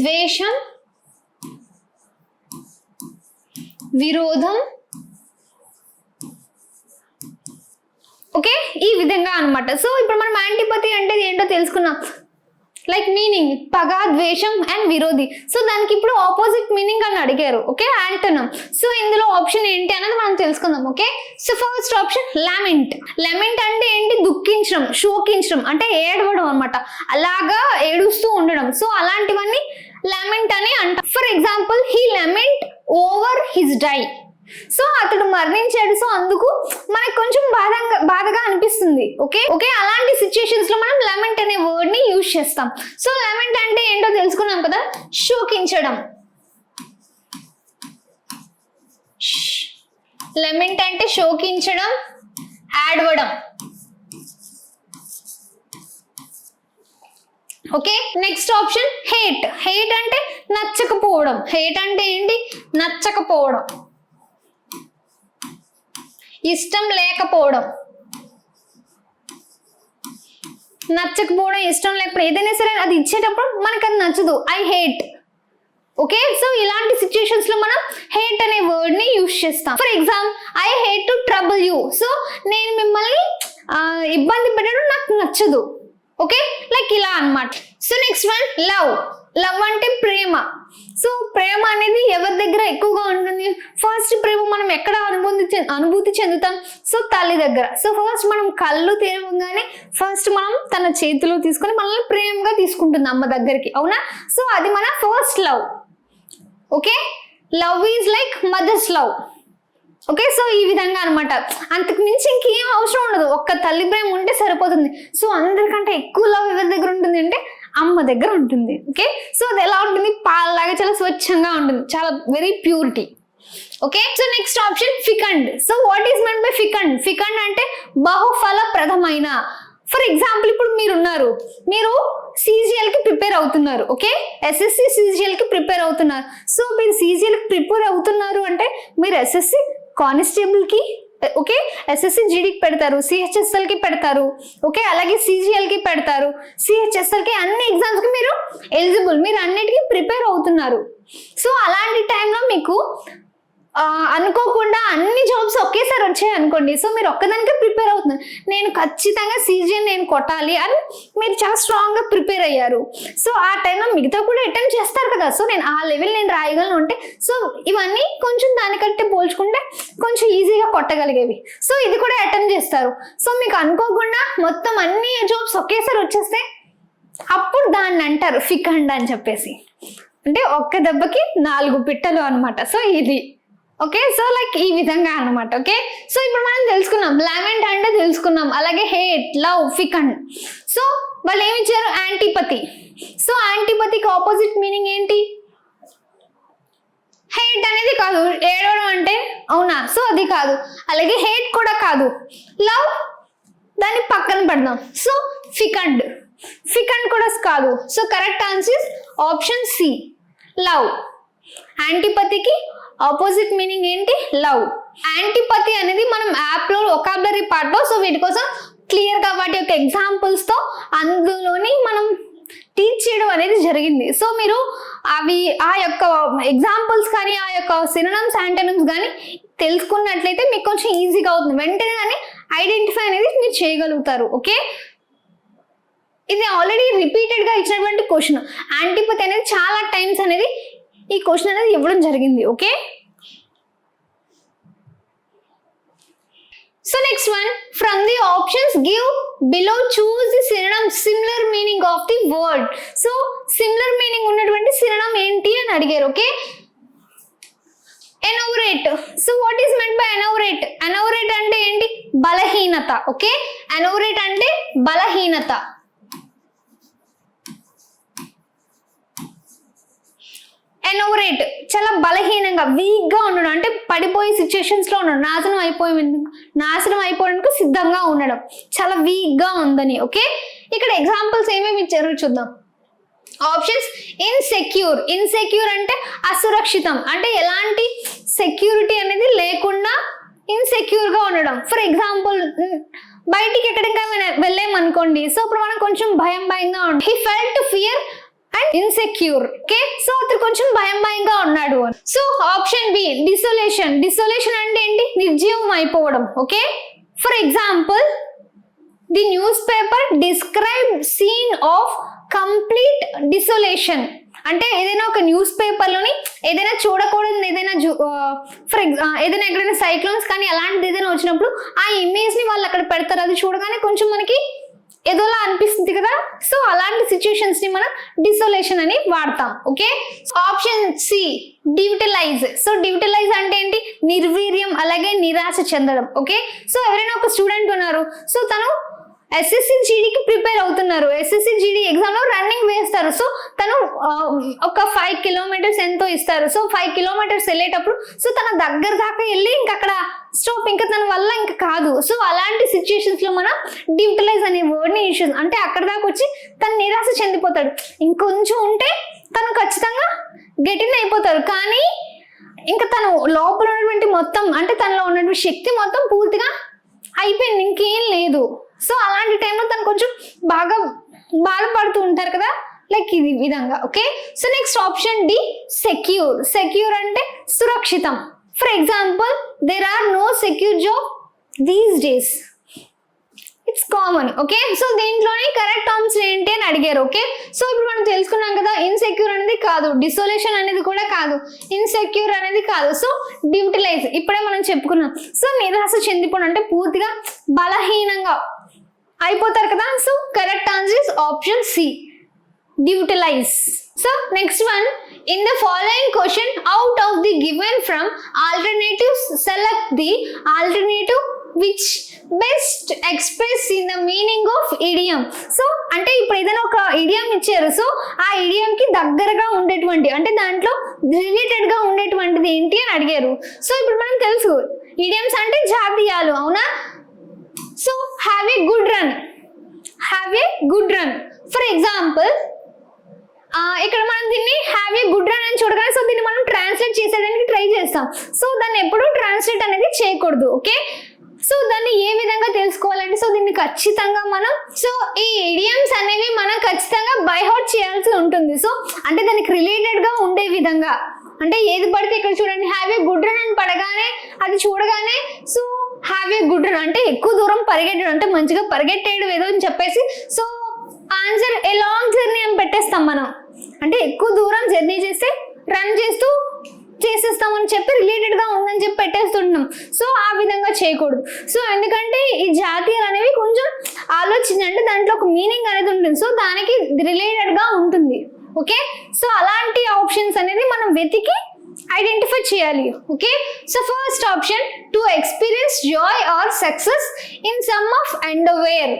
ద్వేషం, విరోధం. ఓకే, ఈ విధంగా అన్నమాట. సో ఇప్పుడు మనం యాంటీపతి అంటే ఏంటో తెలుసుకున్నాం. లైక్ మీనింగ్ పగ, ద్వేషం అండ్ విరోధి. సో దానికి ఇప్పుడు ఆపోజిట్ మీనింగ్ అని అడిగారు. ఓకే, యాంటోనమ్. సో ఇందులో ఆప్షన్ ఏంటి అనేది మనం తెలుసుకుందాం. Okay, so first option lament. Lament అంటే ఏంటి? దుఃఖించడం, శోకించడం, అంటే ఏడవడం అనమాట, అలాగా ఏడుస్తూ ఉండడం. సో అలాంటివన్నీ లామెంట్ అని అంటాం. For example, he lament over his die. So అతడు మరణించాడు, సో అందుకు మనకు కొంచెం బాధగా అనిపిస్తుంది. ఓకే, అలాంటి సిచ్యుయేషన్స్ లో మనం లామెంట్ అనే వర్డ్ ని యూజ్ చేస్తాం. సో లామెంట్ అంటే ఏంటో తెలుసుకున్నాం కదా, శోకించడం. లామెంట్ అంటే శోకించడం, ఏడవడం. Okay, next option hate. Hate అంటే నచ్చకపోవడం. హేట్ అంటే ఏంటి? నచ్చకపోవడం, ఇష్టం లేకపోవడం. నచ్చకపోవడం, ఇష్టం లేకపోవడం, ఏదైనా సరే అది ఇచ్చేటప్పుడు మనకు అది నచ్చదు, ఐ హేట్. ఓకే, సో ఇలాంటి సిచ్యుయేషన్స్ లో మనం హేట్ అనే వర్డ్ ని యూజ్ చేస్తాం. For example, I hate to trouble you. So నేను మిమ్మల్ని ఇబ్బంది పెట్టడం నాకు నచ్చదు. ఓకే, లైక్ ఇలా అన్నమాట. So next one, love. Love అంటే ప్రేమ. సో ప్రేమ అనేది ఎవరి దగ్గర ఎక్కువగా ఉంటుంది? ఫస్ట్ ప్రేమ మనం ఎక్కడ అనుభూతి చెందుతాం? సో తల్లి దగ్గర. సో ఫస్ట్ మనం కళ్ళు తెరవగానే ఫస్ట్ మనం తన చేతిలో తీసుకొని మనల్ని ప్రేమగా తీసుకుంటుంది అమ్మ దగ్గరికి, అవునా? సో అది మన first love. Okay, love is like mother's love. Okay, so ఈ విధంగా అనమాట. అంతకు మించి ఇంకేం అవసరం ఉండదు, ఒక్క తల్లి ప్రేమ ఉంటే సరిపోతుంది. సో అందరికంటే ఎక్కువ లవ్ ఎవరి దగ్గర ఉంటుంది అంటే అమ్మ దగ్గర ఉంటుంది. ఓకే, సో అది ఎలా ఉంటుంది? పాలలాగా చాలా స్వచ్ఛంగా ఉంటుంది, చాలా very purity. Okay, so next option fecund. So what is meant by fecund? Fecund అంటే బహుఫలప్రదమైన. ఫర్ ఎగ్జాంపుల్, ఇప్పుడు మీరు CGL కి ప్రిపేర్ అవుతున్నారు. ఓకే, SSC CGL కి ప్రిపేర్ అవుతున్నారు. సో మీరు CGL కి ప్రిపేర్ అవుతున్నారు అంటే మీరు SSC కానిస్టేబుల్ కి, ఓకే, SSC GDకి పెడతారు, CHSL కి పెడతారు. ఓకే, అలాగే CGL కి పెడతారు, CHSL కి, అన్ని ఎగ్జామ్స్ కి మీరు ఎలిజిబుల్, మీరు అన్నిటికీ ప్రిపేర్ అవుతున్నారు. సో అలాంటి టైంలో మీకు అనుకోకుండా అన్ని జాబ్స్ ఒకేసారి వచ్చాయి అనుకోండి. సో మీరు ఒక్కదానికే ప్రిపేర్ అవుతున్నారు, నేను ఖచ్చితంగా CGL నేను కొట్టాలి అని మీరు చాలా స్ట్రాంగ్ గా ప్రిపేర్ అయ్యారు. సో ఆ టైంలో మిగతా కూడా అటెంప్ట్ చేస్తారు కదా, సో నేను ఆ లెవెల్ నేను రాయగలను అంటే, సో ఇవన్నీ కొంచెం దానికంటే పోల్చుకుంటే కొంచెం ఈజీగా కొట్టగలిగేవి. సో ఇది కూడా అటెంప్ట్ చేస్తారు. సో మీకు అనుకోకుండా మొత్తం అన్ని జాబ్స్ ఒకేసారి వచ్చేస్తే అప్పుడు దాన్ని అంటారు ఫికండ్ అని చెప్పేసి. అంటే ఒక్క దెబ్బకి 4 పిట్టలు అనమాట. సో ఇది ఓకే, సో లైక్ ఈ విధంగా అనమాట. ఓకే, సో ఇప్పుడు మనం తెలుసుకున్నాం లామెంట్ అంటే తెలుసుకున్నాం, అలాగే హేట్, లవ్, ఫికండ్. సో వాళ్ళు ఏమి ఇచ్చారు? యాంటీపతి. సో యాంటీపతికి ఆపోజిట్ మీనింగ్ ఏంటి? హేట్ అనేది కాదు, ఏడవడం అంటే, అవునా? సో అది కాదు, అలాగే హేట్ కూడా కాదు, లవ్ దాన్ని పక్కన పెడదాం. సో ఫికండ్ కూడా కాదు. So correct answer option C, love. యాంటీపతికి ఆపోజిట్ మీనింగ్ ఏంటి? లవ్. యాంటీపతి అనేది మనం యాప్ లో వొకాబులరీ పార్ట్ లో, సో వీటి కోసం క్లియర్ గా వాటి యొక్క ఎగ్జాంపుల్స్ తో అందులోని మనం టీచ్ చేయడం అనేది జరిగింది. సో మీరు అవి ఆ యొక్క ఎగ్జాంపుల్స్ కానీ ఆ యొక్క సినోనిమ్స్ యాంటోనిమ్స్ కానీ తెలుసుకున్నట్లయితే మీకు కొంచెం ఈజీగా అవుతుంది, వెంటనే కానీ ఐడెంటిఫై అనేది మీరు చేయగలుగుతారు. ఓకే, ఇది ఆల్రెడీ రిపీటెడ్ గా ఇచ్చినటువంటి క్వశ్చన్. యాంటిపతి అనేది చాలా టైమ్స్ అనేది ఈ క్వశ్చన్ అనేది ఇవ్వడం జరిగింది. Okay, so next one, from the options give below choose the synonym similar meaning of the word. so similar meaning ఉన్నటువంటి synonym ఏంటి అని అడిగారు. Okay, enervate. So what is meant by enervate? Enervate అంటే ఏంటి? బలహీనత. ఓకే, ఎనోరేట్ అంటే బలహీనత. ఎనోరేట్ చాలా బలహీనంగా, వీక్ గా ఉండడం, అంటే పడిపోయే సిచ్యుయేషన్స్ లో ఉండడం, నాశనం అయిపోవడానికి సిద్ధంగా ఉండడం, చాలా వీక్ గా ఉందని. ఓకే, ఇక్కడ ఎగ్జాంపుల్స్ ఏమేమి ఇచ్చారో చూద్దాం. Options insecure. ఇన్సెక్యూర్ అంటే అసురక్షితం, అంటే ఎలాంటి సెక్యూరిటీ అనేది లేకుండా ఇన్సెక్యూర్ గా ఉండడం. ఫర్ ఎగ్జాంపుల్ బయటికి ఎక్కడికైనా వెళ్ళామనుకోండి, సో ఇప్పుడు మనం కొంచెం భయంగా ఉంటాం. He felt fear and insecure. Okay, so అతను కొంచెం భయంగా ఉన్నాడు. So option B desolation. Desolation అంటే ఏంటి? నిర్జీవం అయిపోవడం. Okay, for example the news paper describe scene of complete desolation. అంటే ఏదైనా ఒక న్యూస్ పేపర్ లోని ఏదైనా చూడకూడదు, ఏదైనా ఏదైనా ఎక్కడైనా సైక్లోన్స్ కానీ అలాంటిది ఏదైనా వచ్చినప్పుడు ఆ ఇమేజ్ ని వాళ్ళు అక్కడ పెడతారు. అది చూడగానే కొంచెం మనకి ఏదోలా అనిపిస్తుంది కదా, సో అలాంటి సిచ్యుయేషన్స్ ని మనం డిసోలేషన్ అని వాడతాం. Okay, option C devitalize. So devitalize అంటే ఏంటి? నిర్వీర్యం, అలాగే నిరాశ చెందడం. ఓకే, సో ఎవరైనా ఒక స్టూడెంట్ ఉన్నారు, సో తను ఎస్ఎస్సి జీడీకి ప్రిపేర్ అవుతున్నారు, ఎస్ఎస్సి జీడీ ఎగ్జామ్ లో రన్నింగ్ వేస్తారు. సో తను ఒక 5 కిలోమీటర్స్ ఎంతో ఇస్తారు. సో 5 కిలోమీటర్స్ వెళ్ళేటప్పుడు సో తన దగ్గర దాకా వెళ్ళి ఇంకా అక్కడ స్టాప్, ఇంకా తన వల్ల ఇంకా కాదు. సో అలాంటి సిచ్యుయేషన్స్ లో మనం డివిటలైజ్ అనే వర్డ్ ని యూజ్, అంటే అక్కడ దాకా వచ్చి తను నిరాశ చెందిపోతాడు, ఇంకొంచెం ఉంటే తను ఖచ్చితంగా గెటిన్ అయిపోతారు, కానీ ఇంకా తను లోపల ఉన్నటువంటి మొత్తం, అంటే తనలో ఉన్నటువంటి శక్తి మొత్తం పూర్తిగా అయిపోయింది, ఇంకేం లేదు. సో అలాంటి టైంలో తను కొంచెం బాగా బాధపడుతూ ఉంటారు కదా, లైక్ ఇది విధంగా. Okay, so next option D secure. Secure అంటే సురక్షితం. For example there are no secure job these days, it's common. Okay, so దీంట్లోనే కరెక్ట్ టర్మ్స్ ఏంటి అని అడిగారు. ఓకే, సో ఇప్పుడు మనం తెలుసుకున్నాం కదా, ఇన్సెక్యూర్ అనేది కాదు, డిసోలేషన్ అనేది కూడా కాదు, ఇన్సెక్యూర్ అనేది కాదు. సో డివిటలైజ్ ఇప్పుడే మనం చెప్పుకున్నాం. సో నిరాశ చెందిపోవడం అంటే పూర్తిగా బలహీనంగా అయిపోతారు కదా. So correct answer is option C devitalize. So next one, in the following question out of the given from alternatives select the alternative which best express in the meaning of idiom. So అంటే ఇప్పుడు ఏదైనా ఒక ఇడియం ఇచ్చారు, సో ఆ ఇడియం కి దగ్గరగా ఉండేటువంటి, అంటే దాంట్లో రిలేటెడ్ గా ఉండేటువంటిది ఏంటి అని అడిగారు. సో ఇప్పుడు మనం తెలుసు ఇడియమ్స్ అంటే జాతీయాలు, అవునా? So have a good run, have a good run. For example ఇక్కడ మనం దీన్ని హ్యావ్ ఏ గుడ్ రన్ అని చూడగానే సో దీన్ని మనం ట్రాన్స్లేట్ చేసేదానికి ట్రై చేస్తాం. సో దాన్ని ఎప్పుడూ ట్రాన్స్లేట్ అనేది చేయకూడదు. ఓకే, సో దాన్ని ఏ విధంగా తెలుసుకోవాలంటే సో దీన్ని ఖచ్చితంగా మనం, సో ఈ ఇడియమ్స్ అనేవి మనం ఖచ్చితంగా బై హార్ట్ చేయాల్సి ఉంటుంది. సో అంటే దానికి రిలేటెడ్ గా ఉండే విధంగా, అంటే ఏది పడితే ఇక్కడ చూడండి హ్యావ్ ఏ గుడ్ రన్ అని పడగానే అది చూడగానే so have a good run అంటే ఎక్కువ దూరం పరిగెట్టడం, అంటే మంచిగా పరిగెట్టేయడం ఏదో అని చెప్పేసి సో ఆన్సర్ ఏ లాంగ్ జర్నీ అని పెట్టేస్తాం మనం, అంటే ఎక్కువ దూరం జర్నీ చేస్తే రన్ చేస్తూ చేసేస్తామని చెప్పి రిలేటెడ్ గా ఉందని చెప్పి పెట్టేస్తుంటున్నాం. సో ఆ విధంగా చేయకూడదు. సో ఎందుకంటే ఈ జాతీయాలు అనేవి కొంచెం ఆలోచించి, అంటే దాంట్లో ఒక మీనింగ్ అనేది ఉంటుంది, సో దానికి రిలేటెడ్ గా ఉంటుంది. ఓకే, సో అలాంటి ఆప్షన్స్ అనేది మనం వెతికి ఐడెంటిఫై చేయాలి. Okay, so first option to experience joy or success in some of endeavour,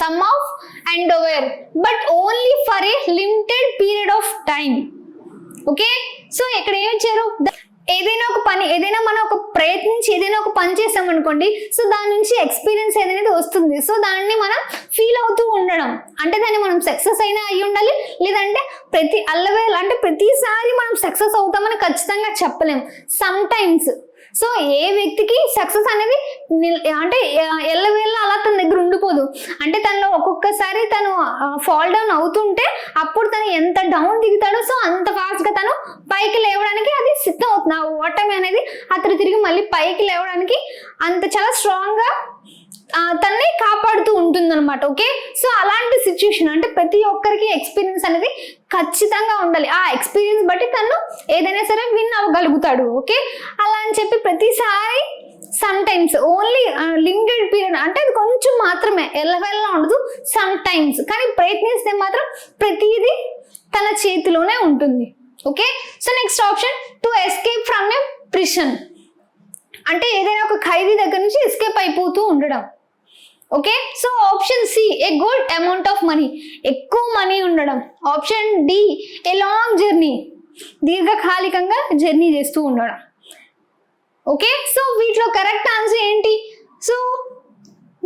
some of endeavour but only for a limited period of time. Okay, so ఇక్కడ ఏమి ఇచ్చారు, ఏదైనా ఒక పని, ఏదైనా మనం ఒక ప్రయత్నించి ఏదైనా ఒక పని చేసాం అనుకోండి, సో దాని నుంచి ఎక్స్పీరియన్స్ ఏదైనా వస్తుంది. సో దాన్ని మనం ఫీల్ అవుతూ ఉండడం, అంటే దాన్ని మనం సక్సెస్ అయినా అయ్యి ఉండాలి, లేదంటే ప్రతిసారి మనం సక్సెస్ అవుతామని ఖచ్చితంగా చెప్పలేం. సమ్ టైమ్స్ సో ఏ వ్యక్తికి సక్సెస్ అనేది అంటే ఎల్లవేళ అలా తన దగ్గర ఉండిపోదు. అంటే తనలో ఒక్కొక్కసారి తను ఫాల్ డౌన్ అవుతుంటే అప్పుడు తను ఎంత డౌన్ దిగుతాడో సో అంత ఫాస్ట్ గా తను పైకి లేవడానికి అది సిద్ధం అవుతుంది. ఆ ఓటమి అనేది అతను తిరిగి మళ్ళీ పైకి లేవడానికి అంత చాలా స్ట్రాంగ్ గా తనని కాపాడుతూ ఉంటుంది అనమాట. ఓకే, సో అలాంటి సిచ్యుయేషన్ అంటే ప్రతి ఒక్కరికి ఎక్స్పీరియన్స్ అనేది ఖచ్చితంగా ఉండాలి. ఆ ఎక్స్పీరియన్స్ బట్టి తను ఏదైనా సరే విన్ అవ్వగలుగుతాడు. ఓకే, అలా అని చెప్పి ప్రతిసారి some times only limited period అంటే అది కొంచెం మాత్రమే ఎల్లవెల్ల ఉండదు, సమ్ టైమ్స్. కానీ ప్రయత్నిస్తే మాత్రం ప్రతిదీ తన చేతిలోనే ఉంటుంది. Okay, so next option to escape from a prison అంటే ఏదైనా ఒక ఖైదీ దగ్గర నుంచి ఎస్కేప్ అయిపోతూ ఉండడం. Okay, so option C a good amount of money ఎక్కువ మనీ ఉండడం. Option D a long journey దీర్ఘకాలికంగా జర్నీ చేస్తూ ఉండడం. ఓకే, సో వీటిలో కరెక్ట్ ఆన్సర్ ఏంటి? సో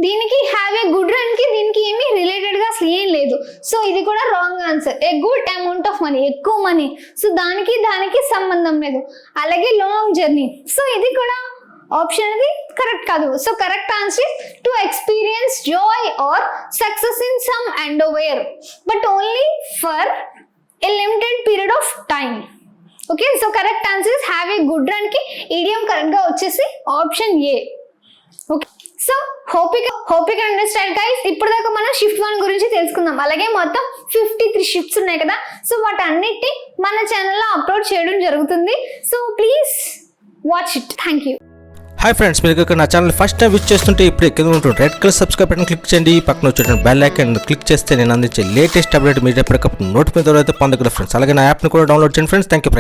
దీనికి హ్యావ్ ఏ గుడ్ రన్ కి దీనికి ఏమీ రిలేటెడ్ గా అసలు ఏం లేదు. సో ఇది కూడా wrong answer. A good amount of money ఎక్కువ మనీ, సో దానికి సంబంధం లేదు. అలాగే లాంగ్ జర్నీ, సో ఇది కూడా ఆప్షన్ అది కరెక్ట్ కాదు. So correct answer to experience joy or success in some endeavour but only for a limited period of time. Okay, so correct answer is have a good run కి ఈడియం కరెక్ట్ గా వచ్చేసి option A. Okay, so hope you can understand guys. ఇప్పుడు దాకా మనం షిఫ్ట్ 1 గురించి తెలుసుకుందాం. అలాగే మొత్తం 53 షిఫ్ట్స్ ఉన్నాయి కదా, సో వాటన్నిటిని మన ఛానల్లో అప్లోడ్ చేయడం జరుగుతుంది. So please watch it. Thank you. Hi friends, మీరు ఇక్కడ నా ఛానల్ ఫస్ట్ టైం విజిట్ చేస్తుంటే ఇప్పుడు కింద ఉంటుంది red colour subscribe button click చేయండి. పక్కన వచ్చే బెల్ ఐకాన్ క్లిక్ చేస్తే నేను అందించే లేటెస్ట్ అప్డేట్ మీరు ఎప్పటికప్పుడు నోటిఫికేషన్ ద్వారా పొందగలరు ఫ్రెండ్స్. అలాగే నా యాప్ని కూడా డౌన్లోడ్ చేయండి ఫ్రెండ్స్. Thank you.